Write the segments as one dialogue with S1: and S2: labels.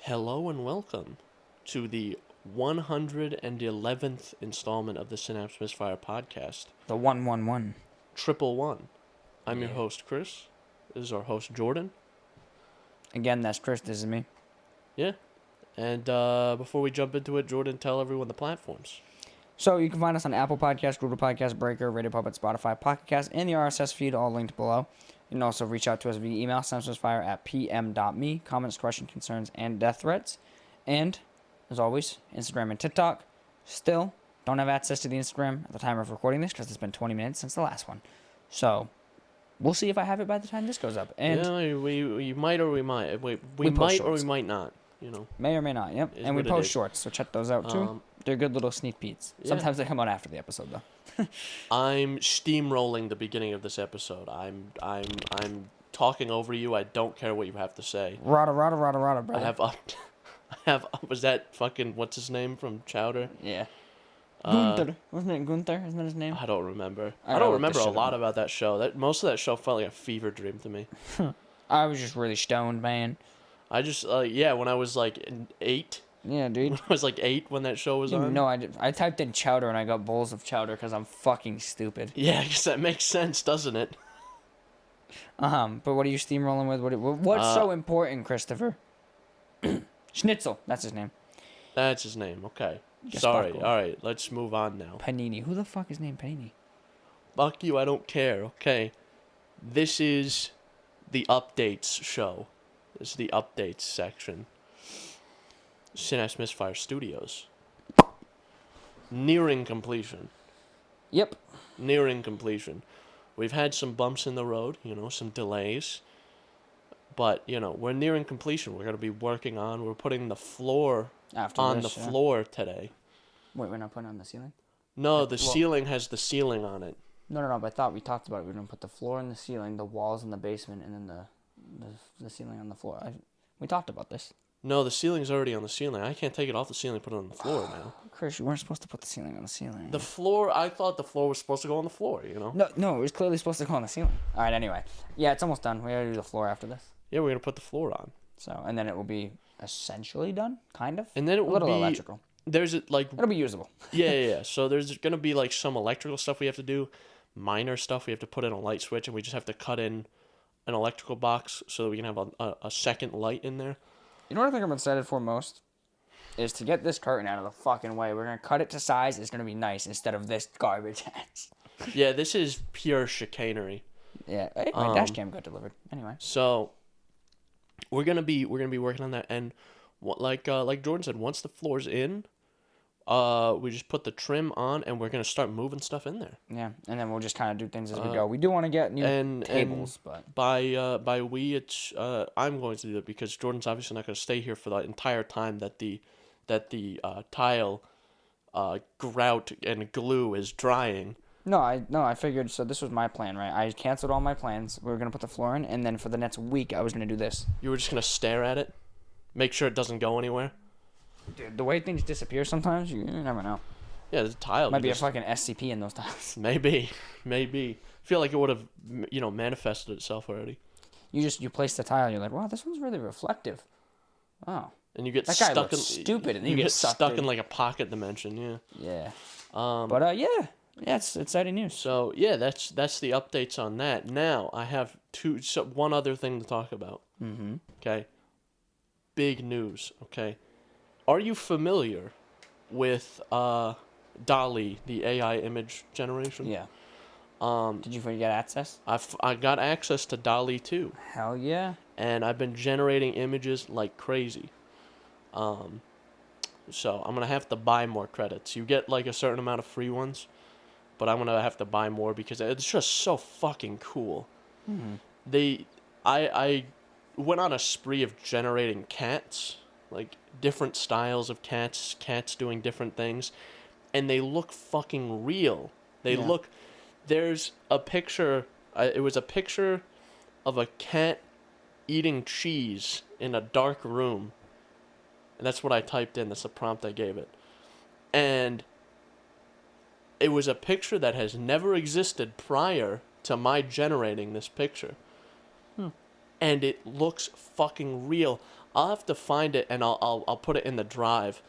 S1: Hello and welcome to the 111th installment of the Synapse Misfire Podcast.
S2: The 111.
S1: Triple one. I'm your host, Chris. This is our host, Jordan.
S2: Again, that's Chris. This is me.
S1: Yeah. And before we jump into it, Jordan, tell everyone the platforms.
S2: So you can find us on Apple Podcasts, Google Podcasts, Breaker, Radio Public, Spotify, Pocket Cast, and the RSS feed, all linked below. You can also reach out to us via email, synapsemisfire@pm.me, comments, questions, concerns, and death threats. And, as always, Instagram and TikTok. Still don't have access to the Instagram at the time of recording this because it's been 20 minutes since the last one. So, we'll see if I have it by the time this goes up. And
S1: yeah, we might or we might. We
S2: post
S1: might
S2: shorts.
S1: or we might not, you know.
S2: May or may not, yep.
S1: Is
S2: And we
S1: what it
S2: post
S1: is.
S2: shorts, so check those out too. They're good little sneak peeks.
S1: Yeah.
S2: Sometimes they come out after the episode, though.
S1: I'm steamrolling the beginning of this episode. I'm talking over you. I don't care what you have to say.
S2: Rada, brother.
S1: I have was that fucking what's his name from Chowder?
S2: Yeah. Gunther. Wasn't it Gunther? Isn't that his name?
S1: I don't remember.
S2: I
S1: I
S2: gotta
S1: don't
S2: look
S1: remember
S2: this
S1: a
S2: shit
S1: lot
S2: up.
S1: about that show. Most of that show felt like a fever dream to me.
S2: I was just really stoned, man.
S1: I just when I was like 8.
S2: Yeah, dude.
S1: When I was like 8 when that show was on.
S2: No, I typed in chowder and I got bowls of chowder because I'm fucking stupid.
S1: Yeah, I guess that makes sense, doesn't it?
S2: But what are you steamrolling with? What's so important, Christopher? Schnitzel. That's his name.
S1: That's his name. Okay.
S2: Just
S1: Sorry.
S2: buckle.
S1: All right, let's move on now.
S2: Panini. Who the fuck is named Panini?
S1: Fuck you, I don't care. Okay. This is the updates show. This is the updates section. Synapse Misfire Studios. Nearing completion.
S2: Yep.
S1: Nearing completion. We've had some bumps in the road, some delays. But, we're nearing completion. We're going to be we're putting the floor
S2: After
S1: on
S2: this,
S1: the
S2: yeah.
S1: floor today.
S2: Wait, we're not putting it on the ceiling?
S1: No, the
S2: Well-
S1: ceiling has the ceiling on it.
S2: No, but I thought we talked about it. We were going to put the floor in the ceiling, the walls in the basement, and then the ceiling on the floor. We talked about this.
S1: No, the ceiling's already on the ceiling. I can't take it off the ceiling and put it on the floor now.
S2: Chris, you weren't supposed to put the ceiling on the ceiling.
S1: The floor, I thought the floor was supposed to go on the floor,
S2: No, it was clearly supposed to go on the ceiling. All right, anyway. Yeah, it's almost done. We gotta do the floor after this.
S1: Yeah, we're going to put the floor on.
S2: So, and then it will be essentially done, kind of.
S1: And then it
S2: a
S1: will
S2: little
S1: be
S2: electrical.
S1: There's
S2: It'll be usable.
S1: yeah. So there's going to be like some electrical stuff we have to do, minor stuff we have to put in a light switch, and we just have to cut in an electrical box so that we can have a second light in there.
S2: You know what I think I'm excited for most? Is to get this curtain out of the fucking way. We're gonna cut it to size. It's gonna be nice instead of this garbage ass.
S1: Yeah, this is pure chicanery.
S2: Yeah, hey, my dash cam got delivered. Anyway.
S1: So we're gonna be working on that, and like Jordan said, once the floor's in, we just put the trim on, and we're gonna start moving stuff in there.
S2: Yeah, and then we'll just kind of do things as we go. We do want to get new tables, but
S1: by we, it's I'm going to do it because Jordan's obviously not going to stay here for the entire time that the tile grout and glue is drying.
S2: No, I figured. So this was my plan, right? I canceled all my plans. We were gonna put the floor in, and then for the next week, I was gonna do this.
S1: You were just gonna stare at it, make sure it doesn't go anywhere.
S2: Dude, the way things disappear sometimes, you never know.
S1: Yeah, the tile
S2: Might be a fucking SCP in those tiles.
S1: Maybe. Feel like it would have manifested itself already.
S2: You place the tile. You're like, wow, this one's really reflective. Oh,
S1: And you get
S2: that guy
S1: stuck
S2: looks
S1: in
S2: stupid, and then
S1: you
S2: you
S1: get
S2: sucked
S1: stuck
S2: in.
S1: in like a pocket dimension. Yeah.
S2: Yeah.
S1: But
S2: Yeah, it's exciting news.
S1: So yeah, that's the updates on that. Now I have one other thing to talk about.
S2: Mm-hmm.
S1: Okay. Big news. Okay. Are you familiar with Dall-E, the AI image generation?
S2: Yeah. Did you get access?
S1: I got access to Dall-E too,
S2: Hell yeah.
S1: and I've been generating images like crazy. So I'm gonna have to buy more credits. You get like a certain amount of free ones, but I'm gonna have to buy more because it's just so fucking cool.
S2: Mm-hmm.
S1: I went on a spree of generating cats, like different styles of cats doing different things, and they look fucking real. There's a picture, it was a picture of a cat eating cheese in a dark room, and that's what I typed in, that's the prompt I gave it. And it was a picture that has never existed prior to my generating this picture. And it looks fucking real. I'll have to find it and I'll put it in the drive,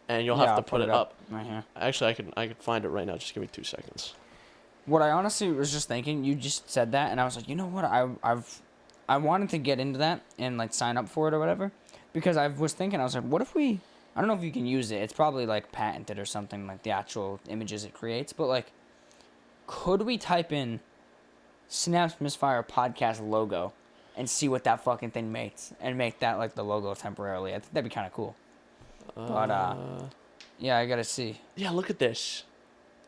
S1: and you'll have to
S2: I'll
S1: put it up.
S2: right here.
S1: Actually, I can find it right now. Just give me 2 seconds.
S2: What I honestly was just thinking, you just said that, and I was like, you know what? I wanted to get into that and like sign up for it or whatever, because I was thinking, I was like, what if we? I don't know if you can use it. It's probably like patented or something, like the actual images it creates. But like, could we type in Synapse Misfire Podcast logo and see what that fucking thing makes, and make that like the logo temporarily? I think that'd be kind of cool. But yeah, I gotta see.
S1: Yeah, look at this.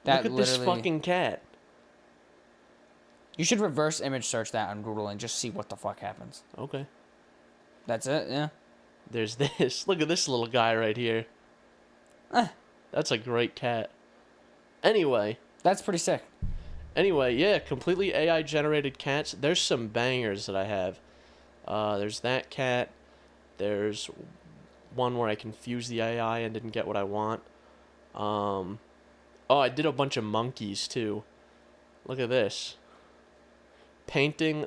S2: That
S1: look at this fucking cat.
S2: You should reverse image search that on Google and just see what the fuck happens.
S1: Okay.
S2: That's it, yeah.
S1: There's this. Look at this little guy right here. That's a great cat. Anyway.
S2: That's pretty sick.
S1: Anyway, yeah, completely AI generated cats. There's some bangers that I have. There's that cat. There's one where I confused the AI and didn't get what I want. I did a bunch of monkeys too. Look at this. Painting.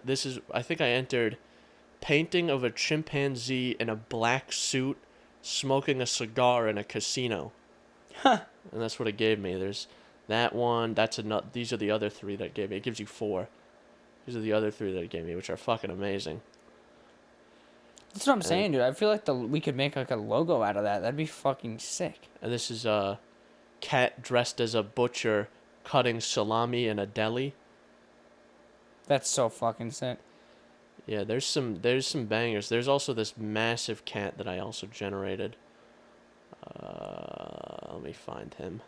S1: I think I entered painting of a chimpanzee in a black suit smoking a cigar in a casino.
S2: Huh.
S1: And that's what it gave me. There's that one. These are the other 3 that it gave me. It gives you 4. These are the other 3 that it gave me, which are fucking amazing.
S2: That's what I'm saying, dude. I feel like we could make like a logo out of that. That'd be fucking sick.
S1: And this is a cat dressed as a butcher cutting salami in a deli.
S2: That's so fucking sick.
S1: Yeah, there's some bangers. There's also this massive cat that I also generated. Let me find him.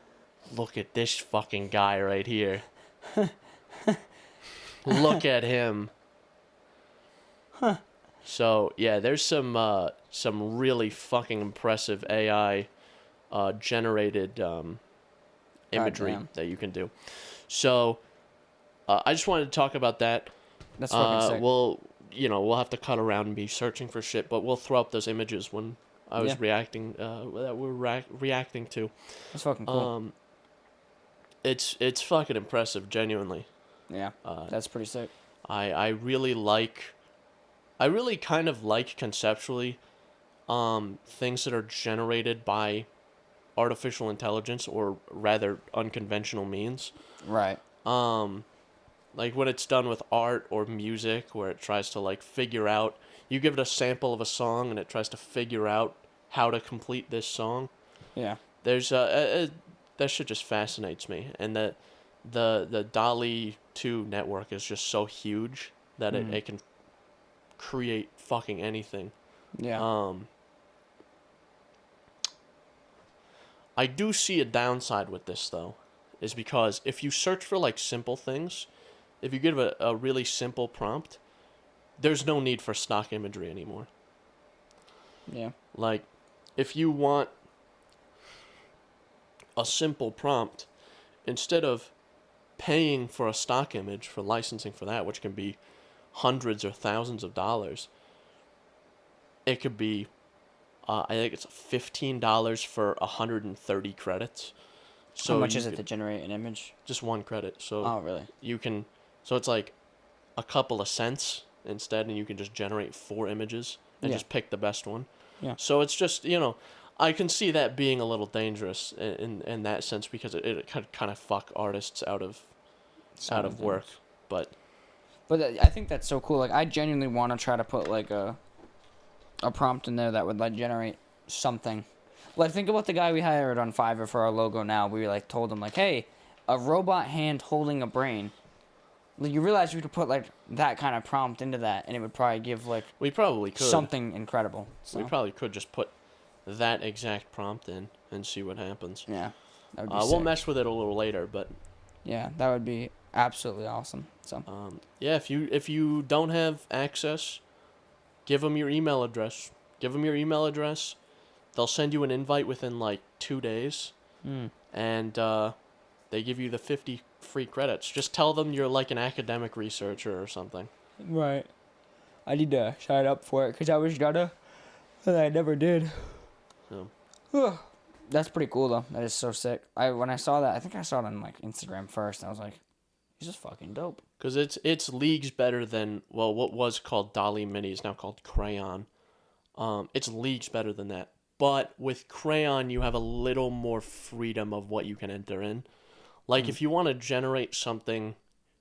S1: Look at this fucking guy right here. Look at him.
S2: Huh.
S1: So yeah, there's some really fucking impressive AI generated imagery that you can do. So I just wanted to talk about that.
S2: That's fucking sick.
S1: We'll have to cut around and be searching for shit, but we'll throw up those images when I was reacting that we're reacting to.
S2: That's fucking cool.
S1: It's fucking impressive, genuinely.
S2: Yeah, that's pretty sick.
S1: I really kind of like conceptually things that are generated by artificial intelligence, or rather unconventional means.
S2: Right.
S1: Like when it's done with art or music, where it tries to like figure out, you give it a sample of a song and it tries to figure out how to complete this song.
S2: Yeah.
S1: There's that shit just fascinates me, and the Dall-E 2 network is just so huge that it can create fucking anything.
S2: Yeah.
S1: I do see a downside with this though, is because if you search for like simple things, if you give a really simple prompt, there's no need for stock imagery anymore.
S2: Yeah.
S1: Like, if you want a simple prompt, instead of paying for a stock image for licensing for that, which can be hundreds or thousands of dollars, it could be, I think it's $15 for 130 credits. So
S2: how much is it to generate an image?
S1: Just 1 credit. So
S2: oh, really?
S1: So it's like a couple of cents instead, and you can just generate 4 images and just pick the best one.
S2: Yeah.
S1: So it's just, I can see that being a little dangerous in that sense, because it could kind of fuck artists out of work. But
S2: I think that's so cool. Like, I genuinely want to try to put like a prompt in there that would like generate something. Like, think about the guy we hired on Fiverr for our logo now. We like told him like, hey, a robot hand holding a brain. Like, you realize you could put like that kind of prompt into that, and it would probably give like
S1: we probably could
S2: something incredible. So.
S1: We probably could just put that exact prompt in and see what happens.
S2: Yeah, that would be
S1: we'll mess with it a little later, but
S2: yeah, that would be absolutely awesome. So
S1: yeah, if you don't have access, give them your email address. They'll send you an invite within like 2 days, and they give you the 50 free credits. Just tell them you're like an academic researcher or something.
S2: Right. I need to sign up for it because I was gonna, and I never did. Yeah. That's pretty cool though. That is so sick. When I saw that, I think I saw it on like Instagram first. And I was like, "He's just fucking dope."
S1: Because it's leagues better than what was called Dall-E Mini is now called Crayon. It's leagues better than that. But with Crayon, you have a little more freedom of what you can enter in. Like, if you want to generate something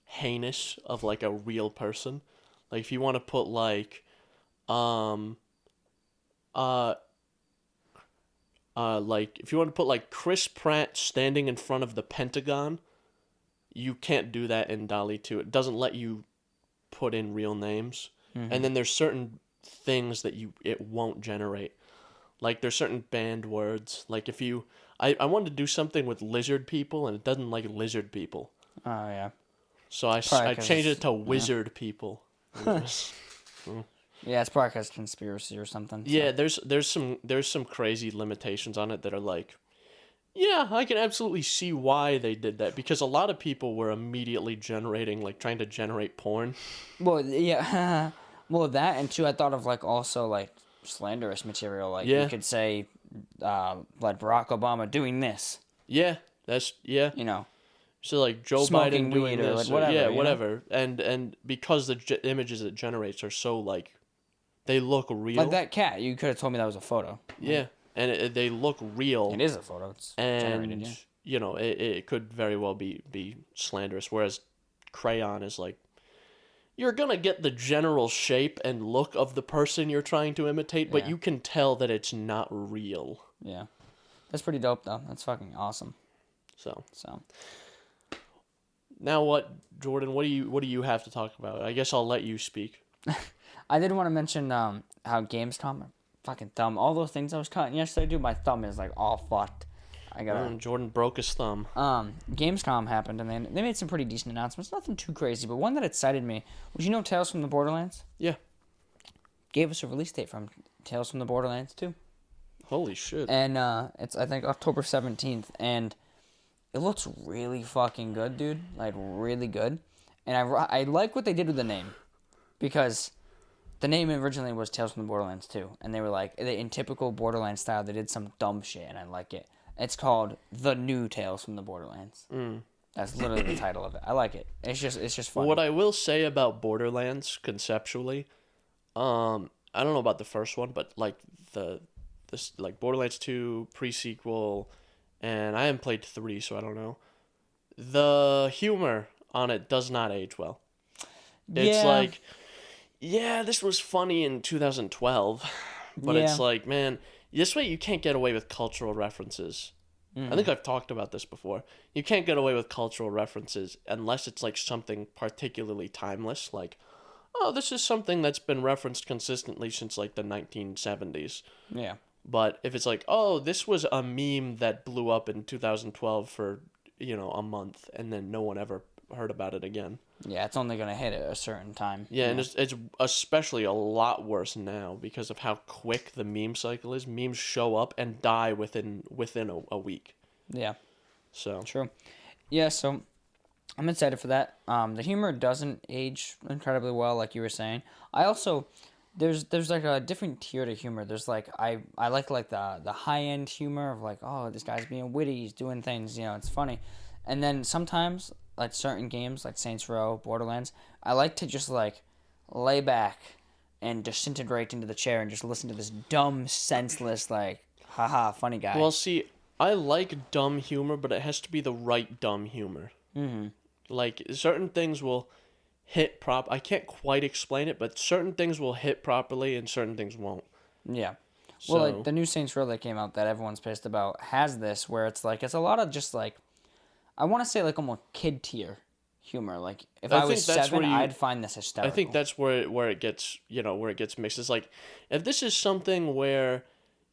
S1: heinous of, like, a real person, like, if you want to put, like, if you want to put, like, Chris Pratt standing in front of the Pentagon, you can't do that in Dall-E 2. It doesn't let you put in real names. Mm-hmm. And then there's certain things that it won't generate. Like, there's certain banned words. Like, if you... I wanted to do something with lizard people, and it doesn't like lizard people.
S2: Oh, yeah.
S1: So I changed it to wizard people.
S2: Yeah, it's probably because conspiracy or something. So.
S1: Yeah, there's some crazy limitations on it that are like, yeah, I can absolutely see why they did that, because a lot of people were immediately generating, like, trying to generate porn.
S2: Well, yeah, well, that, and two, I thought of, like, also, like, slanderous material, like, you could say, like, Barack Obama doing this.
S1: Yeah, you know. So, like, Joe Biden doing this,
S2: like, whatever,
S1: yeah, whatever, and because the images it generates are so, like, they look real.
S2: Like that cat, you could have told me that was a photo.
S1: Yeah, and they look real.
S2: It is a photo. It's generated, yeah.
S1: You know, it could very well be slanderous, whereas Crayon is like, you're gonna get the general shape and look of the person you're trying to imitate, but you can tell that it's not real.
S2: Yeah, that's pretty dope though. That's fucking awesome.
S1: So now what, Jordan? What do you have to talk about? I guess I'll let you speak.
S2: I did want to mention how Gamescom, fucking thumb, all those things I was cutting yesterday, dude. My thumb is like all fucked.
S1: Jordan broke his thumb.
S2: Gamescom happened, and they made some pretty decent announcements. Nothing too crazy, but one that excited me was, you know, Tales from the Borderlands?
S1: Yeah.
S2: Gave us a release date from Tales from the Borderlands 2.
S1: Holy shit.
S2: And it's, I think, October 17th, and it looks really fucking good, dude. Like, really good. And I like what they did with the name, because the name originally was Tales from the Borderlands 2, and they were like, in typical Borderlands style, they did some dumb shit, and I like it. It's called The New Tales from the Borderlands. That's literally the title of it. I like it. It's just fun.
S1: What I will say about Borderlands conceptually, I don't know about the first one, but like this Borderlands 2 pre-sequel, and I haven't played 3, so I don't know. The humor on it does not age well. It's like, yeah, this was funny in 2012, but it's like, man, this way you can't get away with cultural references. I think I've talked about this before. You can't get away with cultural references unless it's like something particularly timeless, like, oh, this is something that's been referenced consistently since like the 1970s.
S2: Yeah.
S1: But if it's like, oh, this was a meme that blew up in 2012 for, you know, a month, and then no one ever heard about it again.
S2: Yeah, it's only going to hit at a certain time.
S1: Yeah, and it's especially a lot worse now because of how quick the meme cycle is. Memes show up and die within a week.
S2: Yeah.
S1: So.
S2: True. Yeah, so I'm excited for that. The humor doesn't age incredibly well, like you were saying. I also... There's like a different tier to humor. There's like I like the high end humor of like, oh, this guy's being witty, he's doing things, you know, it's funny. And then sometimes, like certain games like Saints Row, Borderlands, I like to just like lay back and disintegrate into the chair and just listen to this dumb, senseless, like, haha, funny guy.
S1: Well, see, I like dumb humor, but it has to be the right dumb humor. Mm-hmm. Like, certain things will hit I can't quite explain it, but certain things will hit properly and certain things won't.
S2: Yeah. So, well, like the new Saints Row that came out that everyone's pissed about has this, where it's like, it's a lot of just like, I want to say like almost kid tier humor. Like if I was 7, I'd find this hysterical.
S1: I think that's where it gets, you know, where it gets mixed. It's like, if this is something where,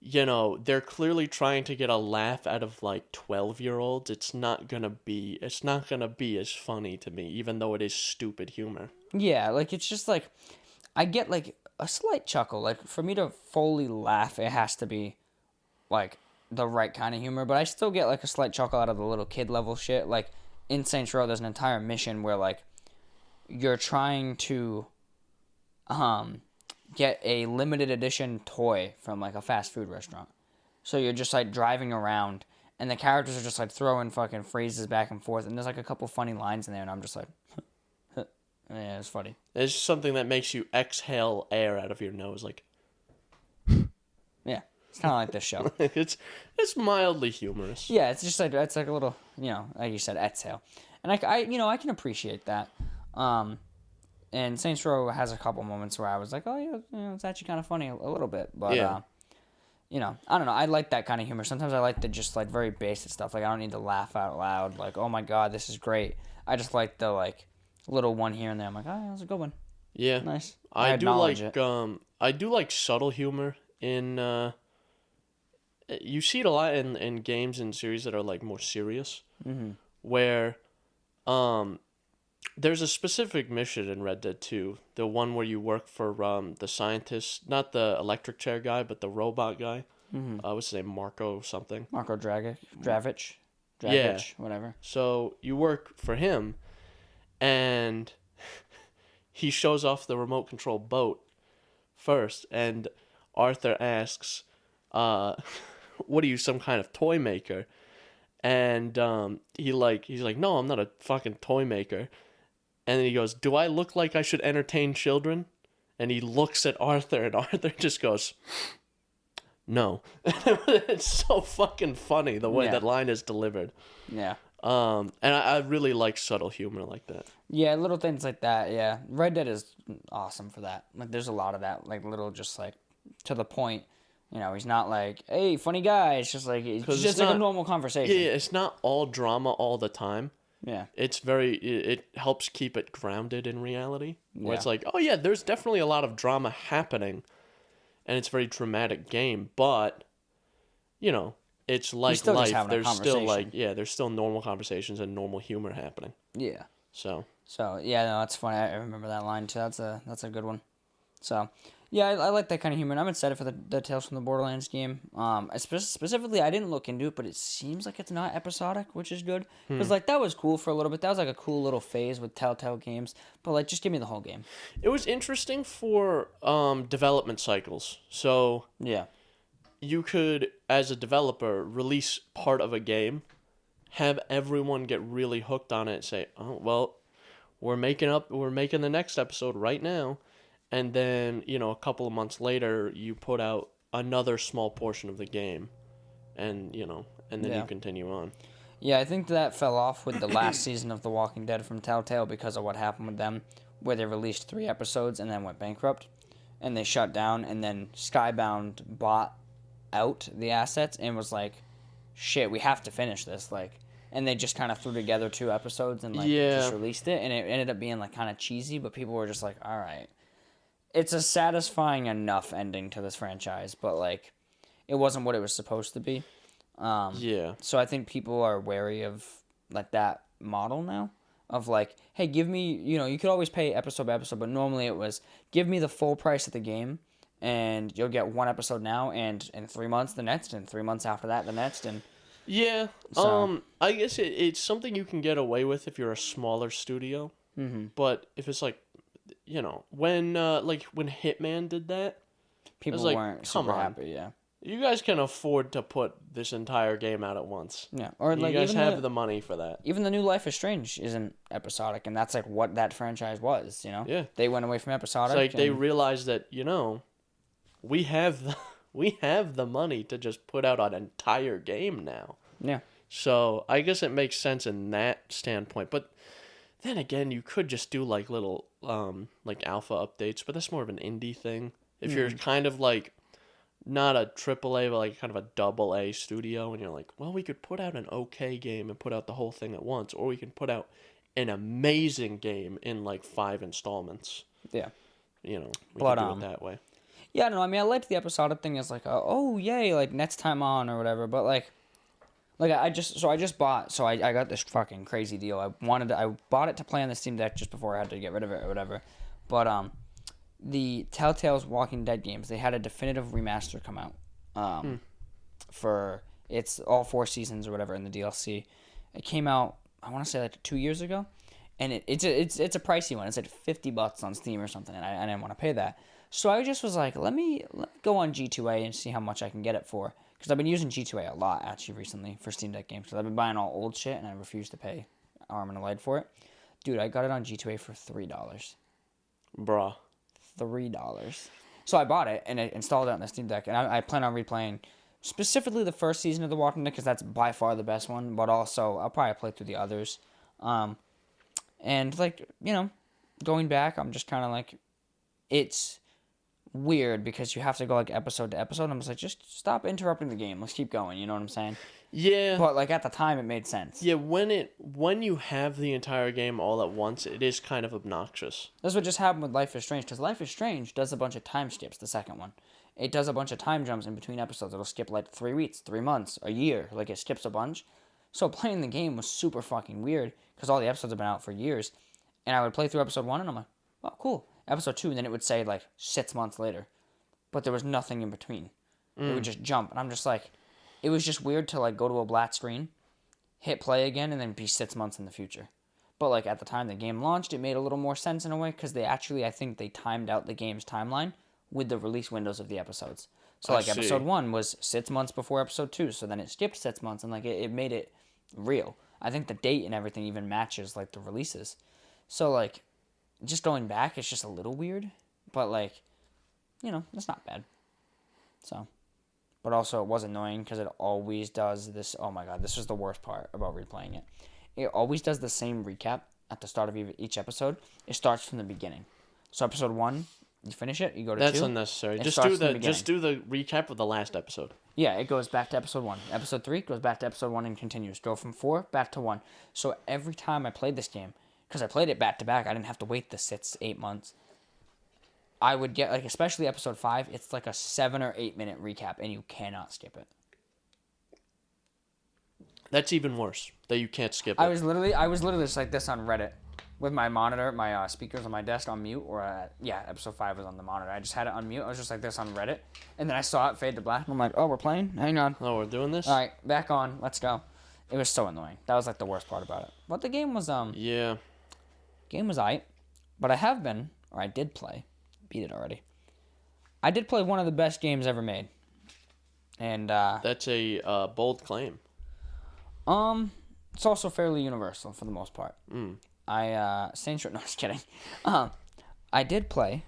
S1: you know, they're clearly trying to get a laugh out of like 12-year-olds, it's not gonna be as funny to me, even though it is stupid humor.
S2: Yeah, like it's just like, I get like a slight chuckle. Like for me to fully laugh, it has to be like the right kind of humor, but I still get like a slight chuckle out of the little kid level shit. Like in Saints Row, there's an entire mission where like you're trying to get a limited edition toy from like a fast food restaurant. So you're just like driving around and the characters are just like throwing fucking phrases back and forth, and there's like a couple funny lines in there, and I'm just like, yeah, it's funny.
S1: It's something that makes you exhale air out of your nose, like.
S2: Yeah, it's kind of like this show.
S1: it's mildly humorous.
S2: Yeah, it's just like it's like a little, like you said, exhale, and I can appreciate that. And Saints Row has a couple moments where I was like, oh yeah, it's actually kind of funny a little bit, but
S1: Yeah.
S2: I don't know. I like that kind of humor. Sometimes I like the just like very basic stuff. Like I don't need to laugh out loud. Like, oh my god, this is great. I just like the like little one here and there. I'm like, oh, that was a good one.
S1: Yeah.
S2: Nice.
S1: I do like
S2: it.
S1: I do like subtle humor in you see it a lot in games and series that are like more serious.
S2: Mm-hmm.
S1: Where there's a specific mission in Red Dead 2, the one where you work for the scientist, not the electric chair guy, but the robot guy.
S2: Mm-hmm.
S1: What's his name? Marco something.
S2: Marco Dragic,
S1: Yeah.
S2: whatever.
S1: So you work for him, and he shows off the remote control boat first, and Arthur asks, "What are you, some kind of toy maker?" And he's like, "No, I'm not a fucking toy maker." And then he goes, "Do I look like I should entertain children?" And he looks at Arthur, and Arthur just goes, "No." It's so fucking funny the way that line is delivered.
S2: Yeah.
S1: And I really like subtle humor like that.
S2: Yeah, little things like that. Yeah, Red Dead is awesome for that. Like, there's a lot of that. Like little, just like to the point. He's not like, "Hey, funny guy." It's just like it's just like a normal conversation.
S1: Yeah, it's not all drama all the time.
S2: Yeah.
S1: It's it helps keep it grounded in reality. Where it's
S2: Yeah.
S1: like, oh yeah, there's definitely a lot of drama happening, and it's a very dramatic game, but it's like
S2: still just
S1: life.
S2: having a
S1: There's still
S2: conversation.
S1: there's still normal conversations and normal humor happening.
S2: Yeah.
S1: So
S2: Yeah, no, that's funny. I remember that line too. That's a good one. So yeah, I like that kind of humor. And I'm excited for the Tales from the Borderlands game. Specifically, I didn't look into it, but it seems like it's not episodic, which is good. Because like that was cool for a little bit. That was like a cool little phase with Telltale games. But like, just give me the whole game.
S1: it was interesting for development cycles. So
S2: Yeah.
S1: you could, as a developer, release part of a game, have everyone get really hooked on it, and say, "Oh well, we're making the next episode right now," and then a couple of months later, you put out another small portion of the game, and then you continue on.
S2: Yeah, I think that fell off with the last season of The Walking Dead from Telltale because of what happened with them, where they released 3 episodes and then went bankrupt, and they shut down, and then Skybound bought out the assets and was like, "Shit, we have to finish this," and they just kind of threw together 2 episodes and just released it, and it ended up being like kind of cheesy, but people were just like, all right, it's a satisfying enough ending to this franchise, but like it wasn't what it was supposed to be. So I think people are wary of like that model now of like, hey, give me, you could always pay episode by episode, but normally it was give me the full price of the game and you'll get 1 episode now, and in 3 months the next, and 3 months after that the next, and
S1: yeah.
S2: So.
S1: I guess it's something you can get away with if you're a smaller studio.
S2: Mm-hmm.
S1: But if it's like, when Hitman did that,
S2: people
S1: like,
S2: weren't
S1: come
S2: super
S1: on.
S2: happy. Yeah.
S1: You guys can afford to put this entire game out at once.
S2: Yeah. Or
S1: You
S2: like
S1: guys
S2: even
S1: have the money for that.
S2: even the new Life is Strange isn't episodic, and that's like what that franchise was.
S1: Yeah.
S2: They went away from episodic.
S1: It's like they realized that we have the money to just put out an entire game now.
S2: Yeah.
S1: So I guess it makes sense in that standpoint. But then again, you could just do like little like alpha updates, but that's more of an indie thing. If you're kind of like not a AAA, but like kind of a AA studio, and you're like, well, we could put out an okay game and put out the whole thing at once, or we can put out an amazing game in like 5 installments.
S2: Yeah.
S1: We can
S2: But,
S1: do it that way.
S2: Yeah, I don't know. I mean, I liked the episodic thing as like, oh yay, like next time on or whatever. But like I just bought. So I got this fucking crazy deal. I bought it to play on the Steam Deck just before I had to get rid of it or whatever. But the Telltale's Walking Dead games, they had a definitive remaster come out. For it's all 4 seasons or whatever in the DLC. It came out, I want to say like 2 years ago, and it's a pricey one. It's like $50 on Steam or something, and I didn't want to pay that. So I just was like, let me go on G2A and see how much I can get it for. Because I've been using G2A a lot, actually, recently for Steam Deck games. Because I've been buying all old shit, and I refuse to pay arm and a leg for it. Dude, I got it on G2A for $3.
S1: Bruh.
S2: $3. So I bought it and I installed it on the Steam Deck, and I plan on replaying specifically the first season of The Walking Dead because that's by far the best one. But also, I'll probably play through the others. And like, you know, going back, I'm just kind of like, it's weird because you have to go like episode to episode. I'm just like, just stop interrupting the game. Let's keep going. You know what I'm saying?
S1: Yeah.
S2: But like at the time, it made sense.
S1: Yeah, when you have the entire game all at once, it is kind of obnoxious.
S2: That's what just happened with Life is Strange, because Life is Strange does a bunch of time skips, the second one. It does a bunch of time jumps in between episodes. It'll skip like 3 weeks, 3 months, a year. Like it skips a bunch. So playing the game was super fucking weird because all the episodes have been out for years. And I would play through episode 1 and I'm like, oh, cool. Episode 2, and then it would say like 6 months later. But there was nothing in between. It would just jump. And I'm just like, it was just weird to like go to a black screen, hit play again, and then be 6 months in the future. But like at the time the game launched, it made a little more sense in a way because they actually, I think they timed out the game's timeline with the release windows of the episodes. So like episode 1 was 6 months before episode 2, so then it skipped 6 months, and like it made it real. I think the date and everything even matches like the releases. So like just going back, it's just a little weird, but like, you know, it's not bad. So, but also it was annoying because it always does this. Oh my god, this was the worst part about replaying it. It always does the same recap at the start of each episode. It starts from the beginning. So episode 1, you finish it, you go to 2.
S1: That's unnecessary. Just do the recap of the last episode.
S2: Yeah, it goes back to episode 1. Episode 3 goes back to episode 1 and continues. Go from 4 back to 1. So every time I played this game, because I played it back to back, I didn't have to wait the 6-8 months. I would get, like, especially episode 5, it's like a 7 or 8 minute recap, and you cannot skip it.
S1: That's even worse, that you can't skip it.
S2: I was literally just like this on Reddit, with my monitor, my speakers on my desk on mute, or, episode 5 was on the monitor. I just had it on mute. I was just like this on Reddit, and then I saw it fade to black, and I'm like, oh, we're playing? Hang on.
S1: Oh, we're doing this?
S2: All right, back on. Let's go. It was so annoying. That was, like, the worst part about it. But the game was,
S1: Yeah.
S2: Game was aight, but I did play, beat it already. I did play one of the best games ever made, and
S1: that's a bold claim.
S2: It's also fairly universal for the most part. Saints Row. No, just kidding. I did play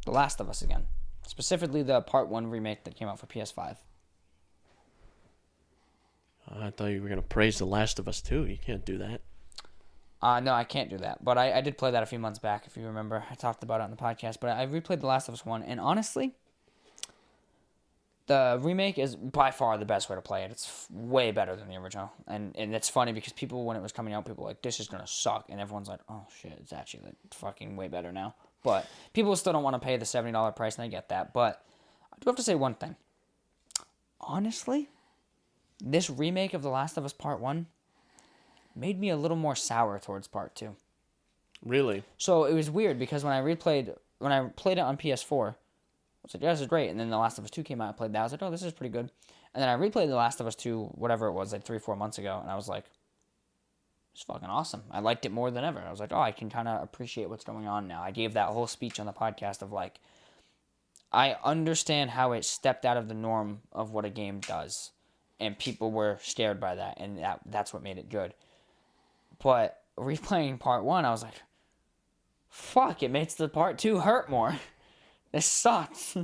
S2: The Last of Us again, specifically the Part 1 remake that came out for PS5.
S1: I thought you were gonna praise The Last of Us too. You can't do that.
S2: No, I can't do that. But I did play that a few months back, if you remember. I talked about it on the podcast. But I replayed The Last of Us 1, and honestly, the remake is by far the best way to play it. It's way better than the original. And it's funny because people, when it was coming out, people were like, this is going to suck. And everyone's like, oh, shit, it's actually like fucking way better now. But people still don't want to pay the $70 price, and I get that. But I do have to say one thing. Honestly, this remake of The Last of Us Part 1 made me a little more sour towards Part 2.
S1: Really?
S2: So it was weird because when I played it on PS4, I was like, yeah, this is great. And then The Last of Us 2 came out, I played that. I was like, oh, this is pretty good. And then I replayed The Last of Us 2, whatever it was, like 3-4 months ago, and I was like, it's fucking awesome. I liked it more than ever. I was like, oh, I can kind of appreciate what's going on now. I gave that whole speech on the podcast of like, I understand how it stepped out of the norm of what a game does. And people were scared by that, and that's what made it good. But replaying Part 1, I was like, fuck, it makes the Part 2 hurt more. This sucks.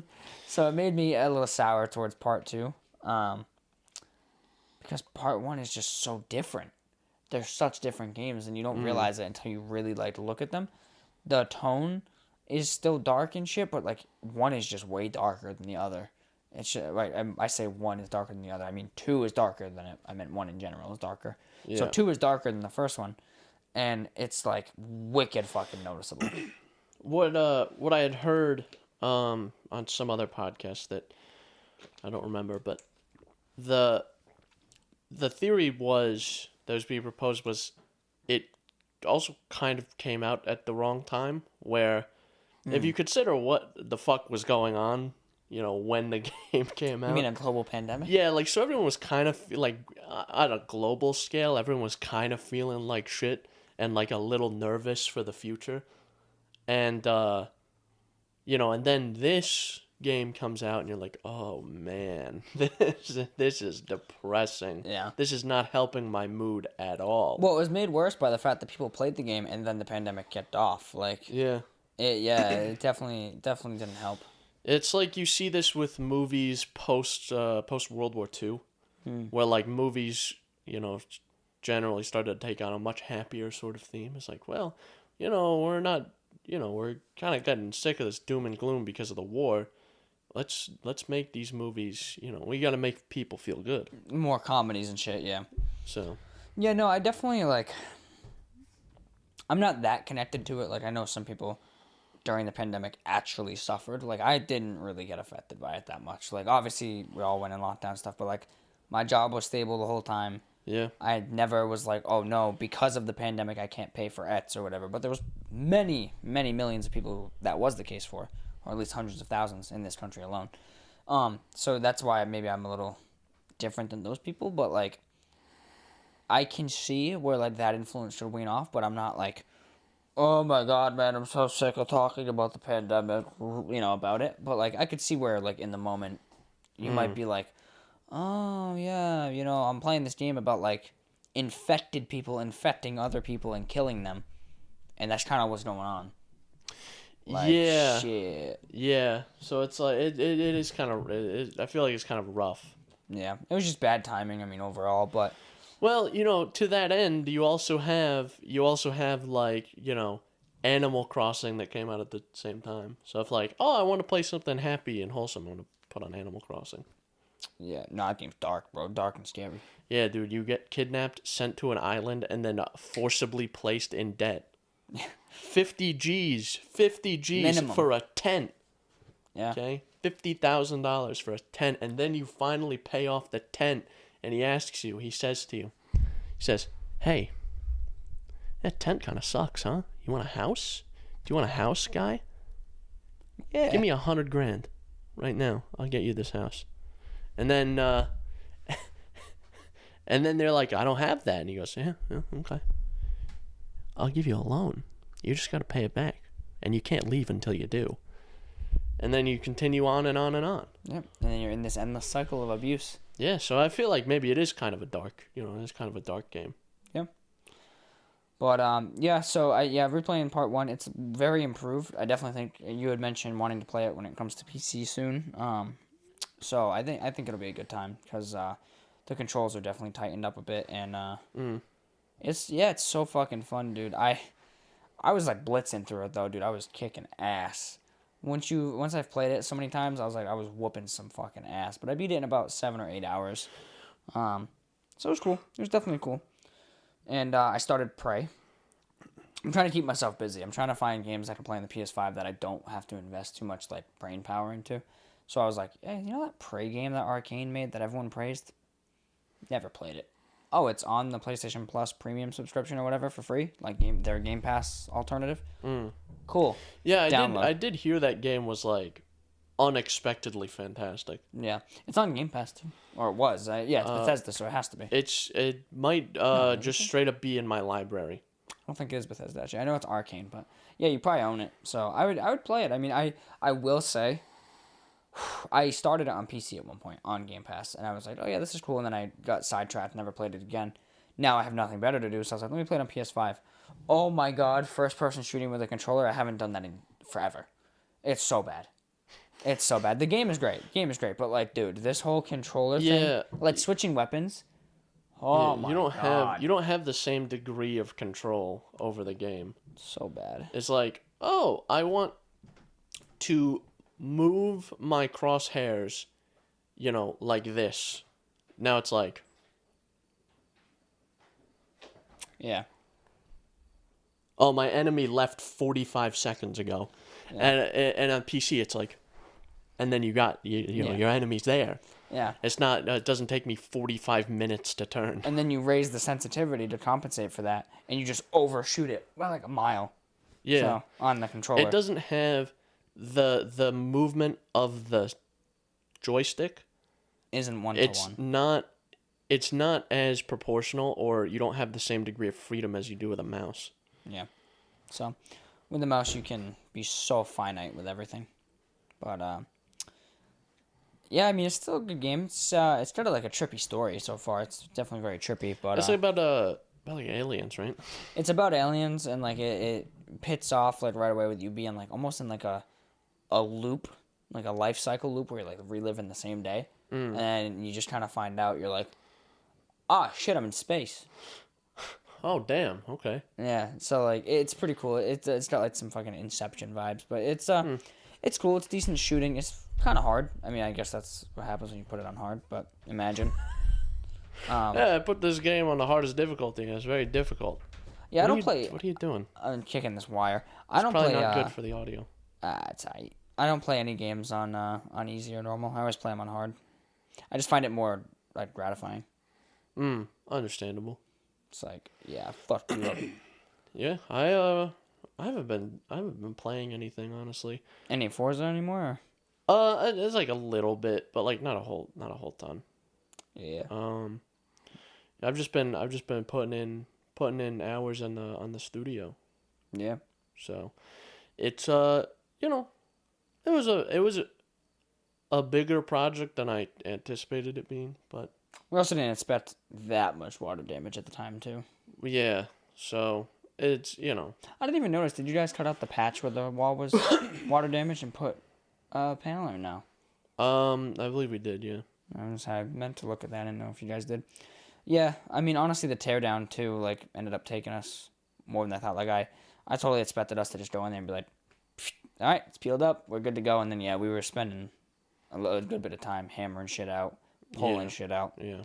S2: So it made me a little sour towards Part 2. Because Part 1 is just so different. They're such different games, and you don't realize it until you really like look at them. The tone is still dark and shit, but like one is just way darker than the other. It's just, right. I say one is darker than the other. I mean 2 is darker than it. I meant 1 in general is darker. Yeah. So 2 is darker than the first one, and it's like wicked fucking noticeable.
S1: What I had heard on some other podcast that I don't remember, but the theory that was being proposed was it also kind of came out at the wrong time, where if you consider what the fuck was going on, you know, when the game came out.
S2: You mean a global pandemic?
S1: Yeah, like, so everyone was kind of, like, on a global scale, everyone was kind of feeling like shit and, like, a little nervous for the future. And, you know, and then this game comes out and you're like, oh, man, this is depressing. Yeah. This is not helping my mood at all.
S2: Well, it was made worse by the fact that people played the game and then the pandemic kicked off. Like,
S1: yeah.
S2: It definitely didn't help.
S1: It's like you see this with movies post World War II, where like movies, generally started to take on a much happier sort of theme. It's like, well, we're not, we're kind of getting sick of this doom and gloom because of the war. Let's make these movies, we got to make people feel good.
S2: More comedies and shit, yeah.
S1: So.
S2: Yeah, no, I definitely, like, I'm not that connected to it. Like, I know some people during the pandemic actually suffered. Like, I didn't really get affected by it that much. Like, obviously, we all went in lockdown and stuff, but, like, my job was stable the whole time.
S1: Yeah.
S2: I never was like, oh, no, because of the pandemic, I can't pay for ETS or whatever. But there was many, many millions of people who that was the case for, or at least hundreds of thousands in this country alone. So that's why maybe I'm a little different than those people. But, like, I can see where, like, that influence should wean off, but I'm not like, oh my god, man, I'm so sick of talking about the pandemic, about it. But, like, I could see where, like, in the moment, you might be like, oh, yeah, I'm playing this game about, like, infected people infecting other people and killing them. And that's kind of what's going on. Like,
S1: yeah.
S2: Shit.
S1: Yeah. So it's like, it is kind of, I feel like it's kind of rough.
S2: Yeah. It was just bad timing, overall, but...
S1: Well, to that end, you also have like, Animal Crossing that came out at the same time. So if like, oh, I want to play something happy and wholesome, I'm going to put on Animal Crossing.
S2: Yeah, no, that game's dark, bro. Dark and scary.
S1: Yeah, dude, you get kidnapped, sent to an island, and then forcibly placed in debt. 50 G's minimum for a tent.
S2: Yeah.
S1: Okay? $50,000 for a tent, and then you finally pay off the tent. And he says to you, hey, that tent kind of sucks, huh? You want a house? Do you want a house, guy?
S2: Yeah.
S1: Give me $100,000 right now. I'll get you this house. And then, and then they're like, I don't have that. And he goes, yeah, okay. I'll give you a loan. You just got to pay it back. And you can't leave until you do. And then you continue on and on and on.
S2: Yep. And then you're in this endless cycle of abuse.
S1: Yeah, so I feel like maybe it is kind of a dark, it's kind of a dark game.
S2: Yeah. But, so, replaying part 1, it's very improved. I definitely think you had mentioned wanting to play it when it comes to PC soon. So I think it'll be a good time, because the controls are definitely tightened up a bit, and it's so fucking fun, dude. I was, like, blitzing through it, though, dude. I was kicking ass. Once I've played it so many times, I was whooping some fucking ass. But I beat it in about 7 or 8 hours. So it was cool. It was definitely cool. And I started Prey. I'm trying to keep myself busy. I'm trying to find games I can play on the PS5 that I don't have to invest too much like brain power into. So I was like, hey, that Prey game that Arcane made that everyone praised? Never played it. Oh, it's on the PlayStation Plus premium subscription or whatever for free? Like their Game Pass alternative? Cool.
S1: Yeah, I did hear that game was like unexpectedly fantastic.
S2: Yeah, it's on Game Pass too, or it was. It's Bethesda, so it has to be.
S1: It might just straight up be in my library.
S2: I don't think it is Bethesda actually. I know it's Arcane, but yeah, you probably own it. So I would play it. I mean, I will say, I started it on PC at one point on Game Pass, and I was like, oh yeah, this is cool, and then I got sidetracked, never played it again. Now I have nothing better to do, so I was like, let me play it on PS5. Oh my god, first-person shooting with a controller, I haven't done that in forever. It's so bad. It's so bad. The game is great. But, like, dude, this whole controller thing, like, switching weapons, my god.
S1: You don't have the same degree of control over the game.
S2: So bad.
S1: It's like, oh, I want to move my crosshairs, like this. Now it's like...
S2: Yeah.
S1: Oh, my enemy left 45 seconds ago. Yeah. And on PC, it's like... And then you got, your enemy's there.
S2: Yeah.
S1: It's not, it doesn't take me 45 minutes to turn.
S2: And then you raise the sensitivity to compensate for that, and you just overshoot it by like a mile.
S1: Yeah.
S2: So, on the controller.
S1: It doesn't have the movement of the joystick.
S2: Isn't one-to-one.
S1: It's not as proportional, or you don't have the same degree of freedom as you do with a mouse.
S2: Yeah. So, with the mouse, you can be so finite with everything. But, yeah, I mean, it's still a good game. It's got like a trippy story so far. It's definitely very trippy. But
S1: it's about like aliens, right?
S2: It's about aliens, and like it pits off like right away with you being like almost in like a loop like a life cycle loop where you're like reliving the same day, and you just kind of find out you're like, ah, shit, I'm in space.
S1: Oh damn. Okay.
S2: Yeah, so like it's pretty cool. It's got like some fucking Inception vibes, but it's cool. It's decent shooting. It's kind of hard. I mean, I guess that's what happens when you put it on hard. But imagine.
S1: Yeah, I put this game on the hardest difficulty, and it's very difficult.
S2: Yeah, I don't play.
S1: What are you doing?
S2: I'm kicking this wire. I don't
S1: Probably
S2: play.
S1: not good for the audio.
S2: It's alright. I don't play any games on easy or normal. I always play them on hard. I just find it more like gratifying.
S1: Understandable.
S2: It's like, yeah, fuck you up.
S1: Yeah, I haven't been playing anything, honestly.
S2: Any Forza anymore?
S1: It's like a little bit, but like not a whole ton.
S2: Yeah.
S1: I've just been putting in hours on the studio.
S2: Yeah.
S1: So, it's you know, it was a bigger project than I anticipated it being, but
S2: We also didn't expect that much water damage at the time, too.
S1: yeah. So it's
S2: I didn't even notice. Did you guys cut out the patch where the wall was water damaged and put a panel or no?
S1: I believe we did, yeah.
S2: I meant to look at that. I didn't know if you guys did. Yeah, I mean, honestly, the teardown, too, like, ended up taking us more than I thought. Like, I totally expected us to just go in there and be like, all right, it's peeled up. We're good to go. And then, yeah, we were spending a good bit of time hammering shit out, pulling shit out.
S1: Yeah.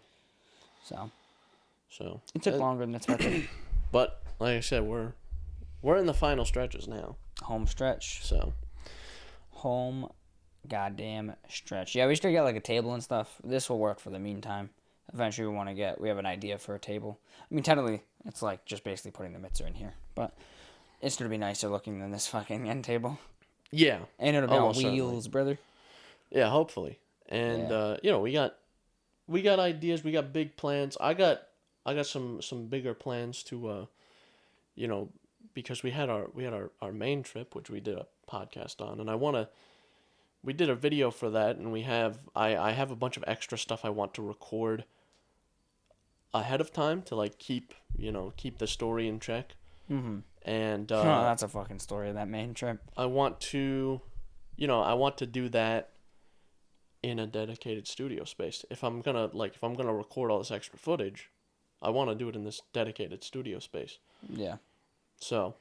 S2: So it took longer than expected.
S1: But like I said, we're in the final stretches now.
S2: Home stretch.
S1: So
S2: home goddamn stretch. Yeah, we should get like a table and stuff. This will work for the meantime. Eventually we have an idea for a table. I mean, technically, it's like just basically putting the mixer in here. But it's going to be nicer looking than this fucking end table.
S1: Yeah.
S2: And it'll be on wheels,
S1: certainly.
S2: brother.
S1: Yeah, hopefully. And, we got ideas. We got big plans. I got some bigger plans to, because we had our main trip, which we did a podcast on, and we did a video for that, and I have a bunch of extra stuff I want to record ahead of time to like keep the story in check.
S2: Mm-hmm.
S1: And
S2: that's a fucking story of that main trip.
S1: I want to do that in a dedicated studio space. If I'm gonna record all this extra footage, I want to do it in this dedicated studio space.
S2: Yeah.
S1: So.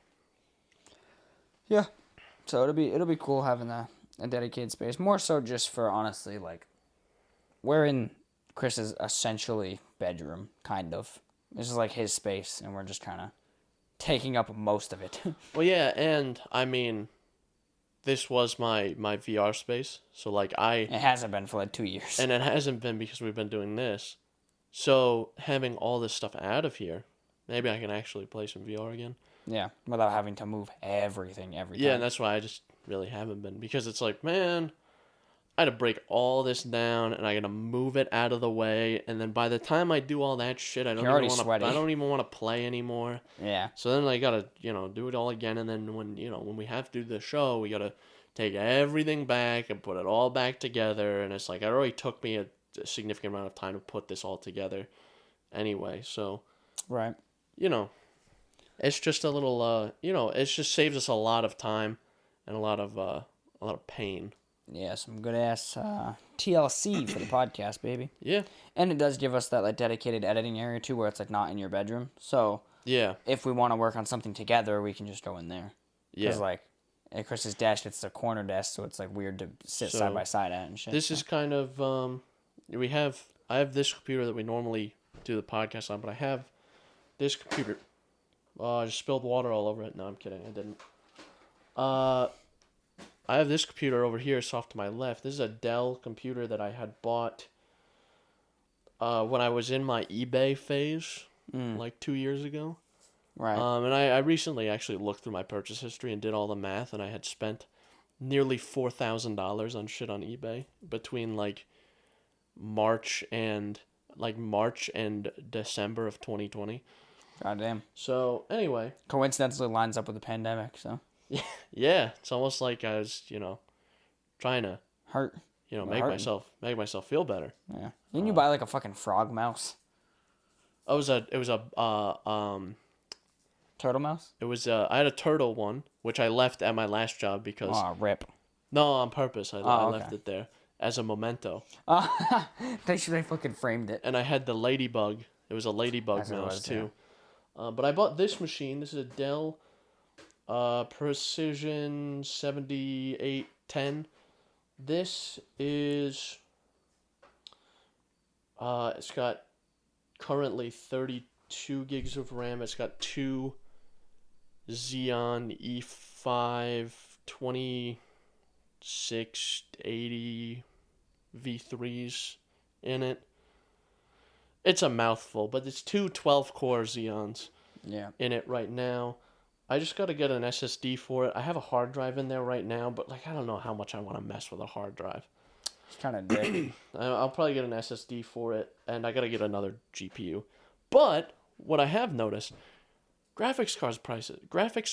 S2: Yeah. So it'll be cool having a dedicated space. More so just for, honestly, like, we're in Chris's essentially bedroom, kind of. This is like his space, and we're just kind of taking up most of it.
S1: Well, yeah, and I mean, this was my VR space, so like It
S2: hasn't been for like 2 years.
S1: And it hasn't been because we've been doing this. So having all this stuff out of here, maybe I can actually play some VR again.
S2: Yeah, without having to move everything every time.
S1: Yeah, and that's why I just really haven't been, because it's like, man, I had to break all this down, and I gotta move it out of the way, and then by the time I do all that shit, I don't even want to play anymore.
S2: Yeah.
S1: So then I gotta do it all again, and then when we have to do the show, we gotta take everything back and put it all back together, and it's like it already took me a significant amount of time to put this all together, anyway. So.
S2: Right.
S1: It's just a little, it just saves us a lot of time and a lot of pain.
S2: Yeah, some good ass TLC for the podcast, baby.
S1: Yeah.
S2: And it does give us that like dedicated editing area too, where it's like not in your bedroom. So
S1: yeah,
S2: if we want to work on something together, we can just go in there.
S1: Yeah.
S2: Because like at Chris's desk, it's a corner desk, so it's like weird to sit side by side at and shit.
S1: This is kind of I have this computer that we normally do the podcast on, but I have this computer. I just spilled water all over it. No, I'm kidding. I didn't. I have this computer over here, it's off to my left. This is a Dell computer that I had bought when I was in my eBay phase, like 2 years ago.
S2: Right.
S1: And I recently actually looked through my purchase history and did all the math, and I had spent nearly $4,000 on shit on eBay between like March and December of 2020.
S2: Goddamn.
S1: So anyway,
S2: coincidentally lines up with the pandemic. So
S1: yeah, it's almost like I was trying to make myself feel better.
S2: Yeah. Didn't you buy like a fucking frog mouse?
S1: It was a
S2: turtle mouse.
S1: It was I had a turtle one, which I left at my last job because
S2: rip.
S1: No, on purpose. I
S2: Oh,
S1: left
S2: okay.
S1: it there as a memento.
S2: They should have fucking framed it.
S1: And I had the ladybug. It was a ladybug
S2: As it
S1: mouse
S2: was,
S1: too. But I bought this machine. This is a Dell Precision 7810. This is it's got currently 32 gigs of RAM. It's got two Xeon E5 2680 V3s in it. It's a mouthful, but it's two 12-core Xeons in it right now. I just got to get an SSD for it. I have a hard drive in there right now, but like I don't know how much I want to mess with a hard drive.
S2: It's kind of dick.
S1: I'll probably get an SSD for it, and I got to get another GPU. But what I have noticed, graphics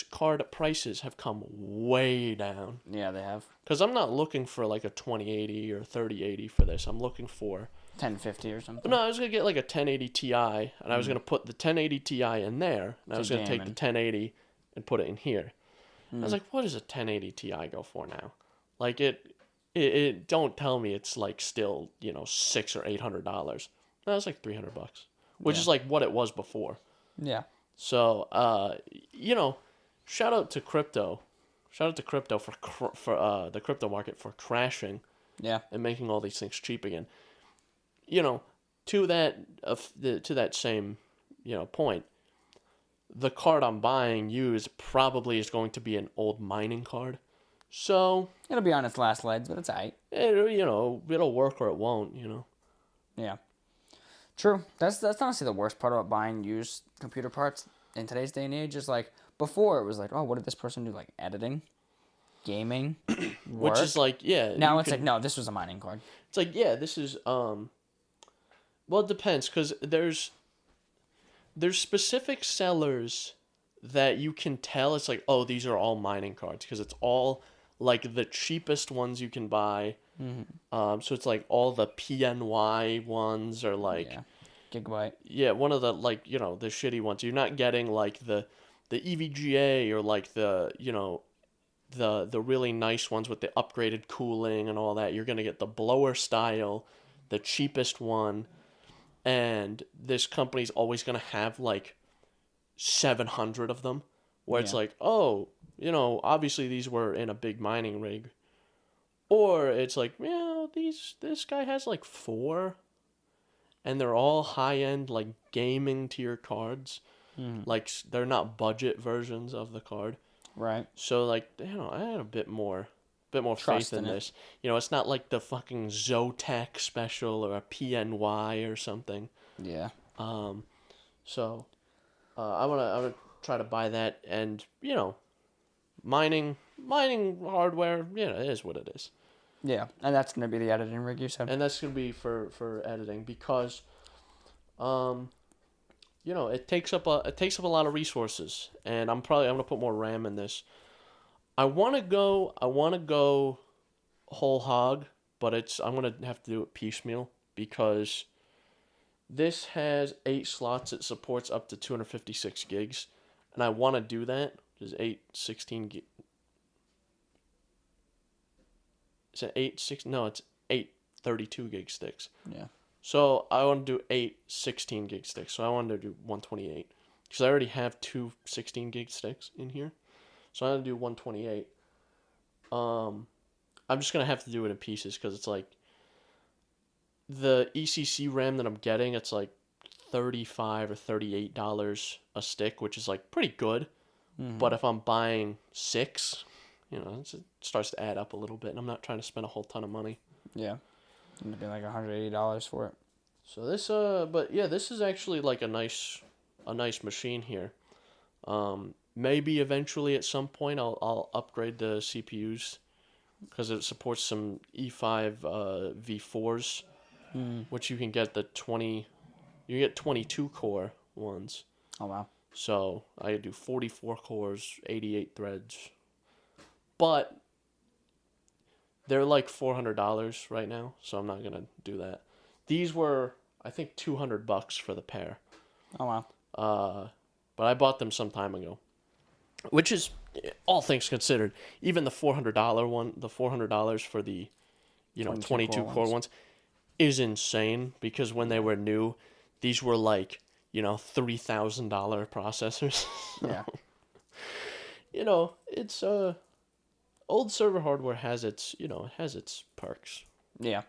S1: card prices have come way down.
S2: Yeah, they have.
S1: Because I'm not looking for like a 2080 or 3080 for this. I'm looking for
S2: 1050 or something.
S1: No, I was gonna get like a 1080 Ti, and I was gonna put the 1080 Ti in there, and I was gonna take the 1080 and put it in here. I was like, what does a 1080 Ti go for now? Like it don't tell me it's like still $600 or $800. No, it's like $300, which is like what it was before.
S2: Yeah.
S1: So shout out to crypto. Shout out to crypto for the crypto market for crashing.
S2: Yeah.
S1: And making all these things cheap again. To that same point, the card I'm buying used probably is going to be an old mining card. So
S2: It'll be on its last legs, but it's alright.
S1: It'll work or it won't.
S2: Yeah. True. That's honestly the worst part about buying used computer parts in today's day and age. Is like before it was like, oh, what did this person do? Like editing, gaming, work.
S1: Which is like, yeah.
S2: Now it's like, no, this was a mining card.
S1: It's like, yeah, this is well, it depends because there's specific sellers that you can tell it's like, oh, these are all mining cards because it's all like the cheapest ones you can buy. Mm-hmm. So it's like all the PNY ones are like
S2: Gigabyte.
S1: Yeah, one of the like the shitty ones. You're not getting like the EVGA or like the the really nice ones with the upgraded cooling and all that. You're gonna get the blower style, the cheapest one, and this company's always gonna have like 700 of them, where it's like, oh, obviously these were in a big mining rig. Or it's like, this guy has like 4, and they're all high-end, like, gaming tier cards. Like, they're not budget versions of the card.
S2: Right.
S1: So, like, I had a bit more faith in this. It's not like the fucking Zotac special or a PNY or something.
S2: Yeah.
S1: So, I wanna try to buy that, and, mining hardware, it is what it is.
S2: Yeah, and that's gonna be the editing rig you said.
S1: And that's gonna be for editing because, it takes up a lot of resources, and I'm gonna put more RAM in this. I wanna go whole hog, but I'm gonna have to do it piecemeal because this has 8 slots. It supports up to 256 gigs, and I want to do that. There's 8 16 gig. Is it 8 6? No, it's 8 32 gig sticks.
S2: Yeah.
S1: So I want to do 8 16 gig sticks. So I wanted to do 128 because I already have 2 16 gig sticks in here. So I'm gonna do 128. I'm just gonna have to do it in pieces because it's like the ECC RAM that I'm getting. It's like $35 or $38 a stick, which is like pretty good. Mm-hmm. But if I'm buying 6, it starts to add up a little bit, and I'm not trying to spend a whole ton of money.
S2: Yeah, it'd be like $180 for it.
S1: So this, but yeah, this is actually like a nice machine here. Maybe eventually at some point I'll upgrade the CPUs because it supports some E5 V4s, which you can get you get 22 core ones.
S2: Oh wow!
S1: So I do 44 cores, 88 threads, but they're like $400 right now, so I'm not gonna do that. These were, I think, $200 for the pair.
S2: Oh wow!
S1: But I bought them some time ago. which is, all things considered, even the $400 one, the $400 for the, 22 core ones is insane, because when they were new, these were like, $3,000 processors.
S2: Yeah.
S1: It's old server hardware has its perks.
S2: Yeah.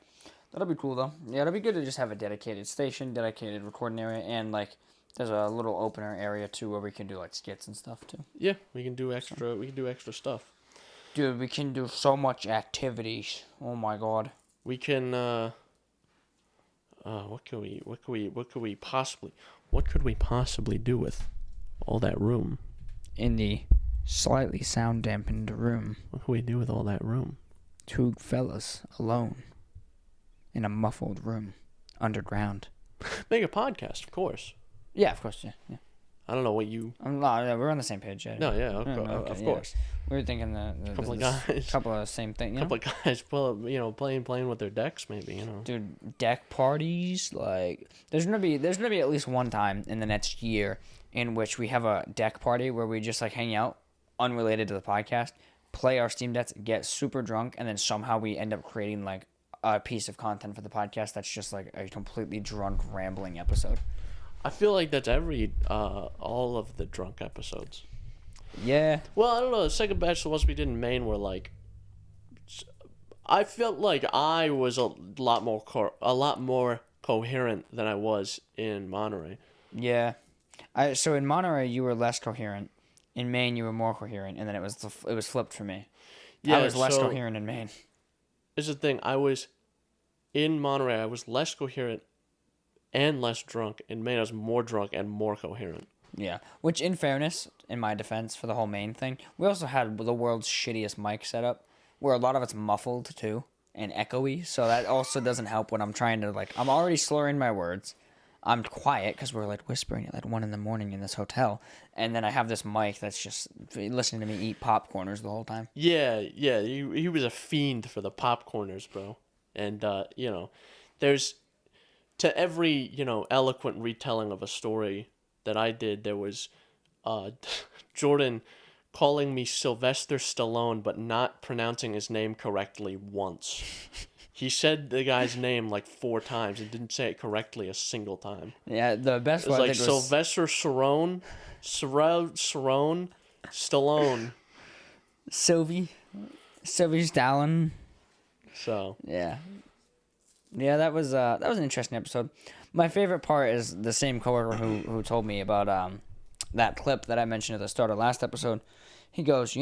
S2: That'll be cool, though. Yeah, it'll be good to just have a dedicated station, dedicated recording area, and, like, there's a little opener area, too, where we can do, like, skits and stuff, too.
S1: Yeah, we can do extra stuff.
S2: Dude, we can do so much activities. Oh, my God.
S1: We can, what could we possibly do with all that room?
S2: In the slightly sound-dampened room.
S1: What could we do with all that room?
S2: Two fellas alone in a muffled room underground.
S1: Make a podcast, of course.
S2: Yeah, of course, yeah.
S1: I don't know what you...
S2: we're on the same page, yeah.
S1: No, yeah, of course.
S2: Yeah. We were thinking couple of same thing,
S1: couple of guys, playing with their decks, maybe,
S2: Dude, deck parties, like, there's gonna be at least one time in the next year in which we have a deck party where we just, like, hang out, unrelated to the podcast, play our Steam decks, get super drunk, and then somehow we end up creating, like, a piece of content for the podcast that's just, like, a completely drunk, rambling episode.
S1: I feel like that's all of the drunk episodes.
S2: Yeah.
S1: Well, I don't know. The second batch, the ones we did in Maine were like, I felt like I was a lot more coherent than I was in Monterey.
S2: Yeah. So in Monterey you were less coherent. In Maine you were more coherent, and then it was flipped for me. Yeah, I was less coherent in Maine.
S1: This is the thing. In Monterey I was less coherent and less drunk. In Maine I was more drunk and more coherent.
S2: Yeah, which, in fairness, in my defense, for the whole Maine thing, we also had the world's shittiest mic setup, where a lot of it's muffled, too, and echoey, so that also doesn't help when I'm trying to, like, I'm already slurring my words, I'm quiet, because we're, like, whispering at, like, 1 a.m. in this hotel, and then I have this mic that's just listening to me eat popcorners the whole time.
S1: Yeah, he was a fiend for the popcorners, bro, and, there's, to every, eloquent retelling of a story that I did, there was Jordan calling me Sylvester Stallone, but not pronouncing his name correctly once. He said the guy's name like 4 times and didn't say it correctly a single time.
S2: Yeah, the best one
S1: was like Sylvester Stallone, Stallone.
S2: Sylvie Stallone.
S1: So
S2: yeah, that was an interesting episode. My favorite part is the same coworker who told me about that clip that I mentioned at the start of last episode. He goes,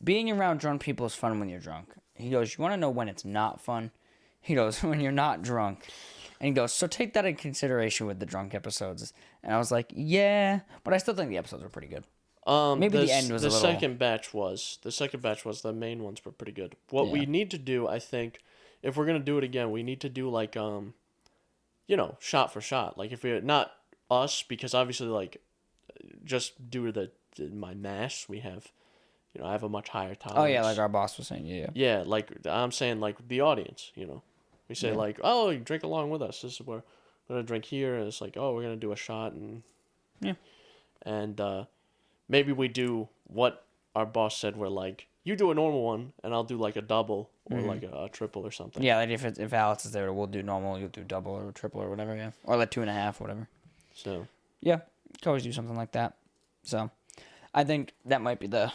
S2: being around drunk people is fun when you're drunk. He goes, you want to know when it's not fun? He goes, when you're not drunk. And he goes, so take that in consideration with the drunk episodes. And I was like, yeah, but I still think the episodes were pretty good. Maybe the end was a little...
S1: The second batch was. The main ones were pretty good. What we need to do, I think, if we're going to do it again, we need to do, like, shot for shot. Like, if we're not us, because obviously, like, just due to my mass, we have, I have a much higher tolerance.
S2: Oh, yeah, like our boss was saying, yeah.
S1: Yeah, like, I'm saying, like, the audience, We say, like, oh, you drink along with us. This is where we're going to drink here. And it's like, oh, we're going to do a shot. And
S2: yeah.
S1: And maybe we do what our boss said, where, like, you do a normal one, and I'll do, like, a double or, like, a triple or something.
S2: Yeah, like, if Alex is there, we'll do normal, you'll do double or triple or whatever, yeah. Or, like, 2.5, whatever.
S1: So.
S2: Yeah, you can always do something like that. So, I think that might be the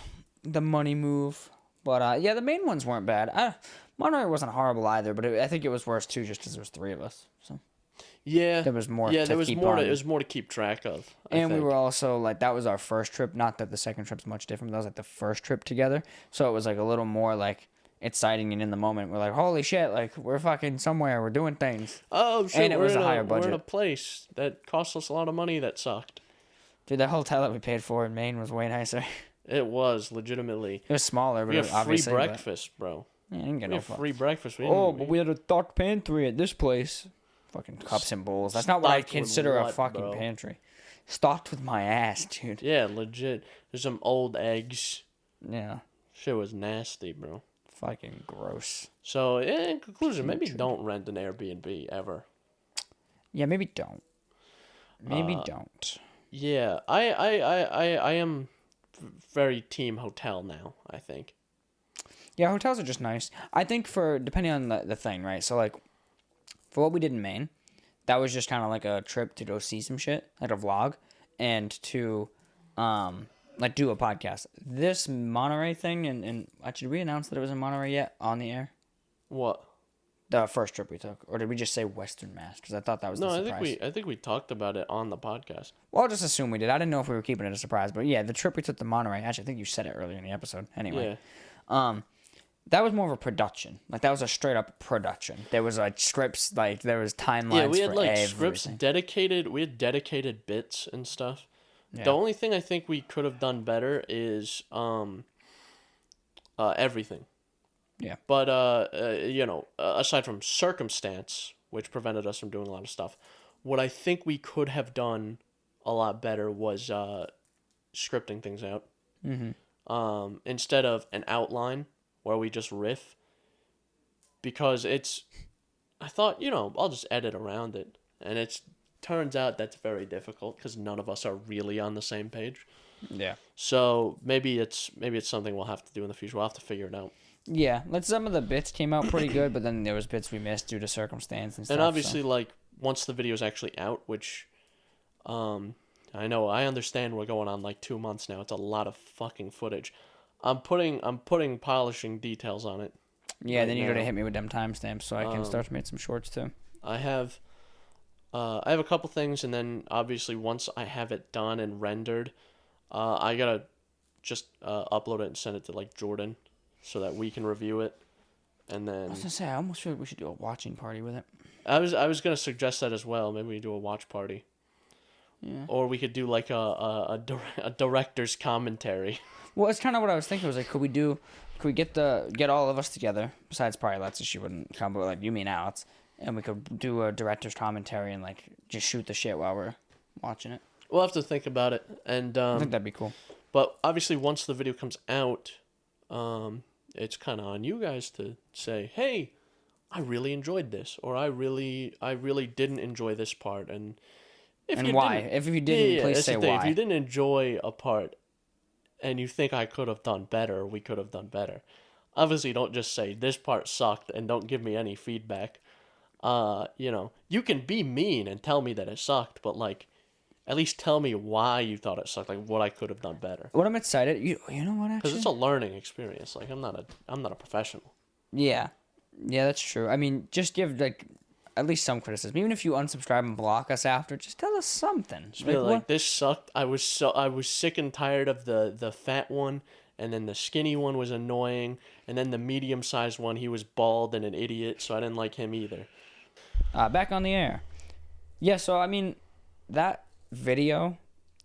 S2: money move. But, yeah, the main ones weren't bad. Monterey wasn't horrible either, but I think it was worse, too, just because there was 3 of us, so.
S1: Yeah.
S2: There was more
S1: Yeah,
S2: there was more
S1: it was more to keep track of.
S2: And we were also, like, that was our first trip. Not that the second trip's much different, but that was, like, the first trip together. So it was, like, a little more, like, exciting and in the moment. We're like, holy shit, like, we're fucking somewhere. We're doing things.
S1: Oh, shit,
S2: and it was a higher budget.
S1: We're in a place that cost us a lot of money that sucked.
S2: Dude, that hotel that we paid for in Maine was way nicer.
S1: It was, legitimately.
S2: It was smaller, but
S1: we had
S2: obviously.
S1: Free breakfast, bro.
S2: Yeah, I didn't get
S1: we
S2: no
S1: had free breakfast.
S2: But we had a dark pantry at this place. Fucking cups and bowls. That's not what I consider a fucking pantry. Stocked with my ass, dude.
S1: Yeah, legit. There's some old eggs.
S2: Yeah.
S1: Shit was nasty, bro.
S2: Fucking gross.
S1: So, in conclusion, maybe don't rent an Airbnb ever.
S2: Yeah, maybe don't. Maybe don't.
S1: Yeah, I am very team hotel now, I think.
S2: Yeah, hotels are just nice. I think depending on the thing, right? So, like, for what we did in Maine, that was just kind of like a trip to go see some shit, like a vlog, and to, like, do a podcast. This Monterey thing, and actually, did we announce that it was in Monterey yet on the air?
S1: What?
S2: The first trip we took, or did we just say Western Mass? Because I thought that was the surprise.
S1: I think we talked about it on the podcast.
S2: Well, I'll just assume we did. I didn't know if we were keeping it a surprise, but yeah, the trip we took to Monterey. Actually, I think you said it earlier in the episode. Anyway, that was more of a production. Like, that was a straight up production. There was like scripts, like there was timelines.
S1: Yeah, we had
S2: for
S1: like
S2: everything.
S1: scripts dedicated. We had dedicated bits and stuff.
S2: Yeah.
S1: The only thing I think we could have done better is everything.
S2: Yeah.
S1: But aside from circumstance, which prevented us from doing a lot of stuff, what I think we could have done a lot better was scripting things out.
S2: Mm-hmm.
S1: Instead of an outline where we just riff, because I thought, I'll just edit around it, and turns out that's very difficult because none of us are really on the same page.
S2: Yeah.
S1: So maybe it's something we'll have to do in the future. We'll have to figure it out.
S2: Yeah, like some of the bits came out pretty good, but then there was bits we missed due to circumstance and stuff.
S1: And obviously, like, once the video's actually out, which, I know, I understand we're going on like 2 months now. It's a lot of fucking footage. I'm putting polishing details on it.
S2: Yeah, then you gotta hit me with them timestamps so I can start to make some shorts too.
S1: I have a couple things, and then obviously once I have it done and rendered, I gotta just upload it and send it to like Jordan, so that we can review it, and then.
S2: I was gonna say, I almost feel like we should do a watching party with it.
S1: I was gonna suggest that as well. Maybe we do a watch party.
S2: Yeah.
S1: Or we could do like a director's commentary.
S2: Well, it's kind of what I was thinking. Was like, could we get all of us together? Besides probably Let's, she wouldn't come, but like you, me, and Alex, and we could do a director's commentary and like just shoot the shit while we're watching it.
S1: We'll have to think about it, and
S2: I think that'd be cool.
S1: But obviously, once the video comes out, it's kind of on you guys to say, hey, I really enjoyed this, or I really didn't enjoy this part, and
S2: why. If you didn't, please say why.
S1: If you didn't enjoy a part, and you think I could have done better, we could have done better. Obviously, don't just say this part sucked and don't give me any feedback. You can be mean and tell me that it sucked, but like, at least tell me why you thought it sucked, like what I could have done better.
S2: What I'm excited, you know what, actually?
S1: Because it's a learning experience. Like, I'm not a professional.
S2: Yeah, that's true. I mean, just give like at least some criticism. Even if you unsubscribe and block us after, just tell us something.
S1: Just be like, this sucked. I was sick and tired of the fat one, and then the skinny one was annoying, and then the medium-sized one, he was bald and an idiot, so I didn't like him either.
S2: Back on the air. Yeah, so I mean, that video,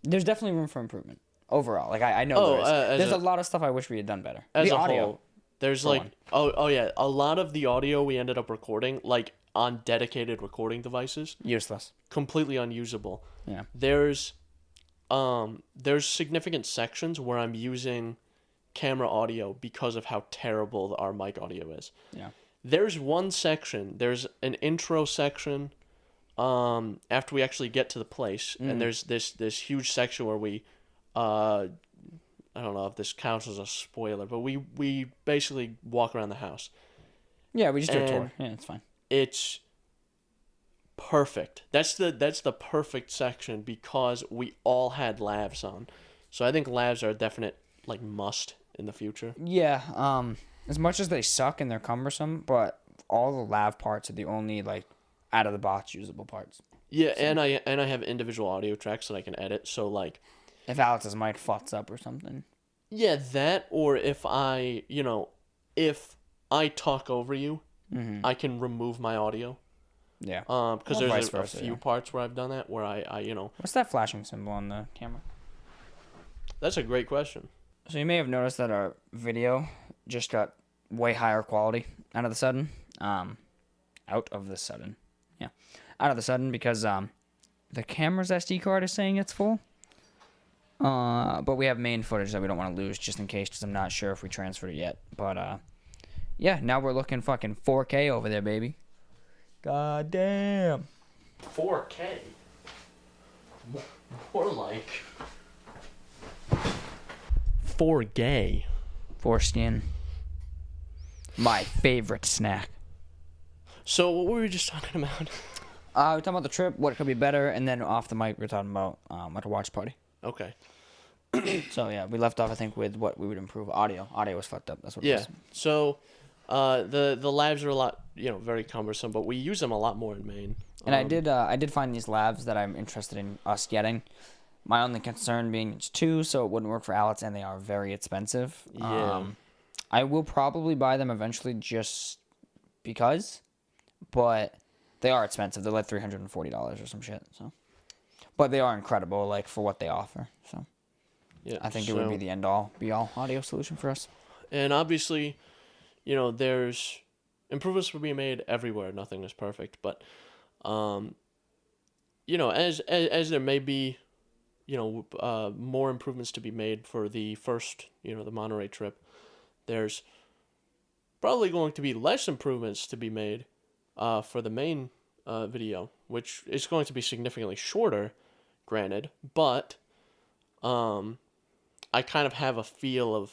S2: there's definitely room for improvement overall. Like I know there's a lot of stuff I wish we had done better.
S1: As
S2: the
S1: a
S2: audio,
S1: whole, there's like yeah, a lot of the audio we ended up recording like on dedicated recording devices,
S2: useless,
S1: completely unusable.
S2: Yeah.
S1: There's significant sections where I'm using camera audio because of how terrible our mic audio is.
S2: Yeah.
S1: There's one section, there's an intro section after we actually get to the place, and there's this huge section where we I don't know if this counts as a spoiler, but we basically walk around the house.
S2: Yeah, we just do a tour. Yeah, it's fine.
S1: It's perfect. That's the perfect section because we all had lavs on. So I think lavs are a definite like must in the future.
S2: Yeah, as much as they suck and they're cumbersome, but all the lav parts are the only like out of the box usable parts.
S1: Yeah, so. and I have individual audio tracks that I can edit. So like,
S2: if Alex's mic fucks up or something.
S1: Yeah, that, or if I talk over you, I can remove my audio.
S2: Yeah.
S1: Because there's a few parts where I've done that where I
S2: What's that flashing symbol on the camera?
S1: That's a great question.
S2: So you may have noticed that our video just got way higher quality out of the sudden. Because the camera's SD card is saying it's full. But we have main footage that we don't want to lose just in case, because I'm not sure if we transferred it yet. But yeah, now we're looking fucking 4K over there, baby. God damn.
S1: 4K? More like... For gay.
S2: Foreskin. My favorite snack.
S1: So what were we just talking about?
S2: We were talking about the trip, what could be better, and then off the mic we were talking about like a watch party.
S1: Okay.
S2: So yeah, we left off I think with what we would improve. Audio was fucked up. That's what it was.
S1: So the labs are a lot, very cumbersome, but we use them a lot more in Maine.
S2: And I did find these labs that I'm interested in us getting. My only concern being it's 2, so it wouldn't work for Alex, and they are very expensive.
S1: Yeah.
S2: I will probably buy them eventually just because, but they are expensive. They're like $340 or some shit. So, but they are incredible, like for what they offer. So,
S1: Yeah.
S2: I think it would be the end-all, be-all audio solution for us.
S1: And obviously, there's improvements will be made everywhere. Nothing is perfect, but, as there may be, more improvements to be made for the first, the Monterey trip, there's probably going to be less improvements to be made for the main video, which is going to be significantly shorter, granted, but I kind of have a feel of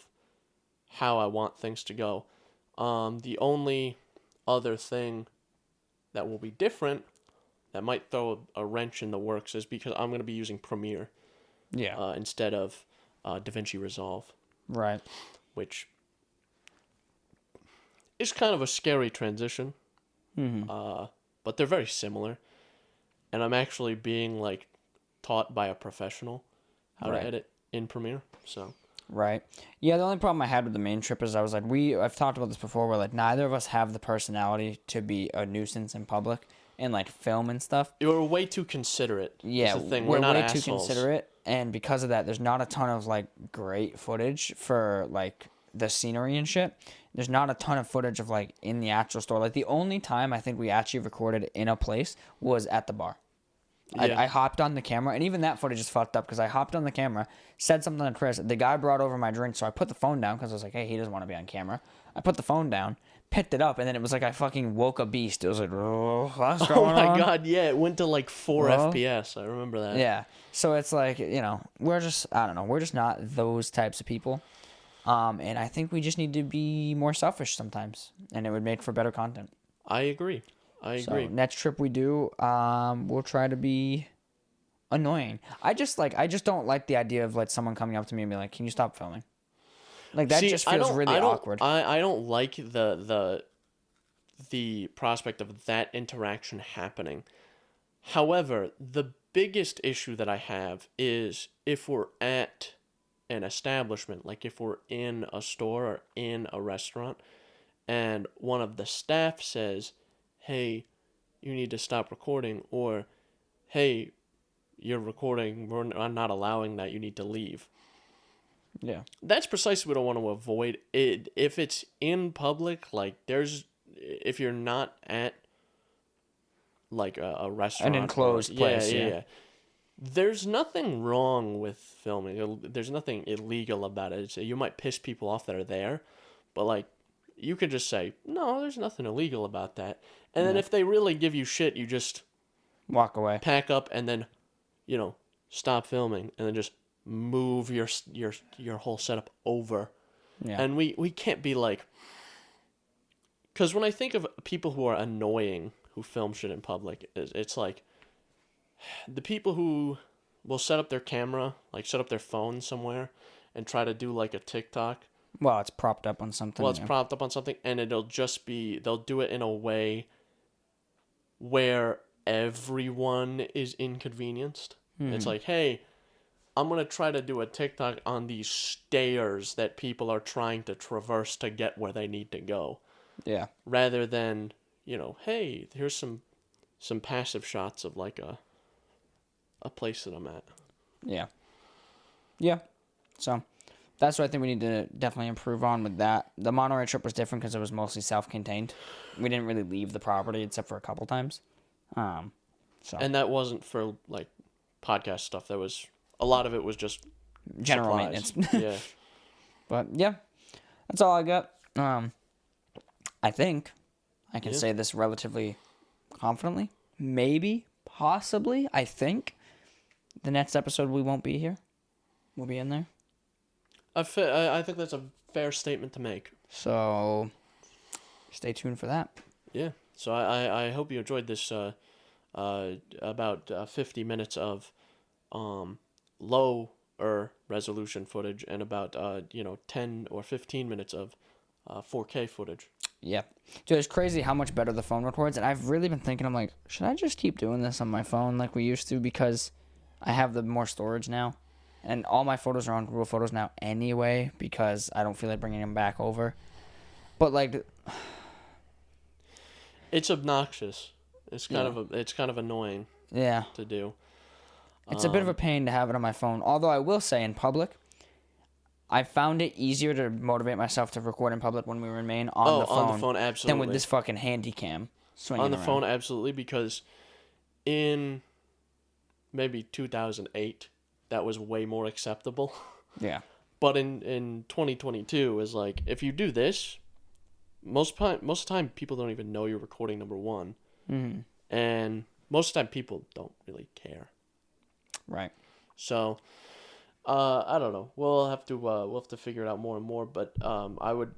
S1: how I want things to go. The only other thing that will be different that might throw a wrench in the works is because I'm going to be using Premiere instead of DaVinci Resolve.
S2: Right.
S1: Which is kind of a scary transition.
S2: Mm-hmm.
S1: But they're very similar. And I'm actually being, taught by a professional how to edit in Premiere. So...
S2: Right. Yeah, the only problem I had with the main trip is I was like, I've talked about this before, where neither of us have the personality to be a nuisance in public and film and stuff.
S1: You're way too considerate.
S2: Yeah,
S1: the thing.
S2: we're
S1: not
S2: way
S1: assholes.
S2: too considerate, and because of that, there's not a ton of great footage for the scenery and shit. There's not a ton of footage of in the actual store. The only time I think we actually recorded in a place was at the bar.
S1: Yeah.
S2: I hopped on the camera, and even that footage is fucked up because I hopped on the camera, said something to Chris. The guy brought over my drink, so I put the phone down because I was like, hey, he doesn't want to be on camera. I put the phone down, picked it up, and then it was like I fucking woke a beast. It was like, oh, what's going on?
S1: Oh my god, yeah, it went to 4 FPS. I remember that.
S2: Yeah, so it's we're just, I don't know, we're just not those types of people. And I think we just need to be more selfish sometimes, and it would make for better content.
S1: I agree.
S2: So next trip we do, we'll try to be annoying. I just don't like the idea of someone coming up to me and be like, "Can you stop filming?" That just feels really awkward.
S1: I don't like the prospect of that interaction happening. However, the biggest issue that I have is if we're at an establishment, if we're in a store or in a restaurant, and one of the staff says, hey, you need to stop recording, or, hey, you're recording, I'm not allowing that, you need to leave.
S2: Yeah.
S1: That's precisely what I want to avoid. If it's in public, if you're not at, a restaurant.
S2: An enclosed place, yeah.
S1: There's nothing wrong with filming. There's nothing illegal about it. You might piss people off that are there, but, you could just say, no, there's nothing illegal about that. And then if they really give you shit, you just
S2: walk away,
S1: pack up, and then, stop filming, and then just move your whole setup over. Yeah. And we can't be because when I think of people who are annoying who film shit in public, it's the people who will set up their camera, set up their phone somewhere and try to do a TikTok.
S2: Well, it's propped up on something.
S1: Well, it's propped up on something, and it'll just be, they'll do it in a way where everyone is inconvenienced. It's hey, I'm going to try to do a TikTok on these stairs that people are trying to traverse to get where they need to go.
S2: Yeah. Rather
S1: than, hey, here's some passive shots of a place that I'm at.
S2: Yeah. Yeah. So that's what I think we need to definitely improve on with that. The Monterey trip was different because it was mostly self-contained. We didn't really leave the property except for a couple times.
S1: And that wasn't for podcast stuff. That was a lot of it was just
S2: general
S1: supplies.
S2: Maintenance.
S1: Yeah.
S2: But yeah, that's all I got. I think I can say this relatively confidently. Maybe, possibly, I think the next episode we won't be here. We'll be in there.
S1: I think that's a fair statement to make.
S2: So, stay tuned for that.
S1: Yeah. So I hope you enjoyed this about 50 minutes of lower resolution footage and about 10 or 15 minutes of 4K footage.
S2: Yeah. Dude, it's crazy how much better the phone records. And I've really been thinking, I'm like, should I just keep doing this on my phone like we used to? Because I have the more storage now. And all my photos are on Google Photos now anyway, because I don't feel like bringing them back over. But like,
S1: it's obnoxious. It's kind of annoying.
S2: Yeah.
S1: To do.
S2: It's a bit of a pain to have it on my phone. Although I will say, in public, I found it easier to motivate myself to record in public when we were in Maine on the phone,
S1: absolutely,
S2: than with this fucking handy cam swinging
S1: on the
S2: around.
S1: phone, absolutely, because in maybe 2008, that was way more acceptable.
S2: Yeah.
S1: But in 2022, is like, if you do this, most of the time people don't even know you're recording, number one.
S2: Mm-hmm.
S1: And most of the time people don't really care.
S2: Right.
S1: So, I don't know. We'll have to figure it out more and more. But I would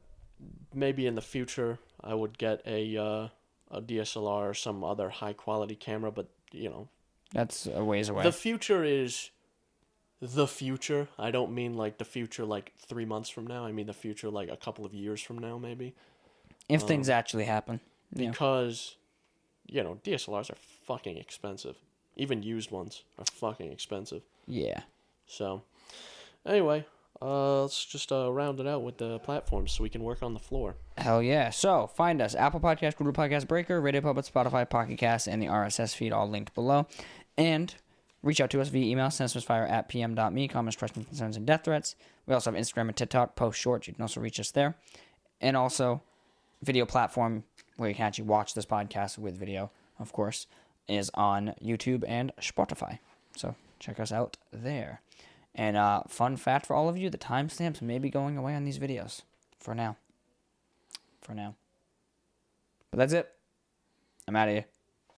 S1: maybe in the future I would get a DSLR or some other high quality camera. But
S2: That's a ways away.
S1: the future is the future. I don't mean like the future like 3 months from now. I mean the future like a couple of years from now, maybe.
S2: If things actually happen.
S1: Because DSLRs are fucking expensive. Even used ones are fucking expensive.
S2: Yeah.
S1: So, anyway, let's just round it out with the platforms so we can work on the floor.
S2: Hell yeah. So, find us. Apple Podcast, Google Podcast, Breaker, Radio Public, Spotify, Pocket Cast, and the RSS feed all linked below. And reach out to us via email, synapsemisfire@pm.me, comments, questions, concerns, and death threats. We also have Instagram and TikTok, post shorts. You can also reach us there. And also, video platform where you can actually watch this podcast with video, of course, is on YouTube and Spotify. So check us out there. And fun fact for all of you, the timestamps may be going away on these videos. For now. But that's it. I'm out of here.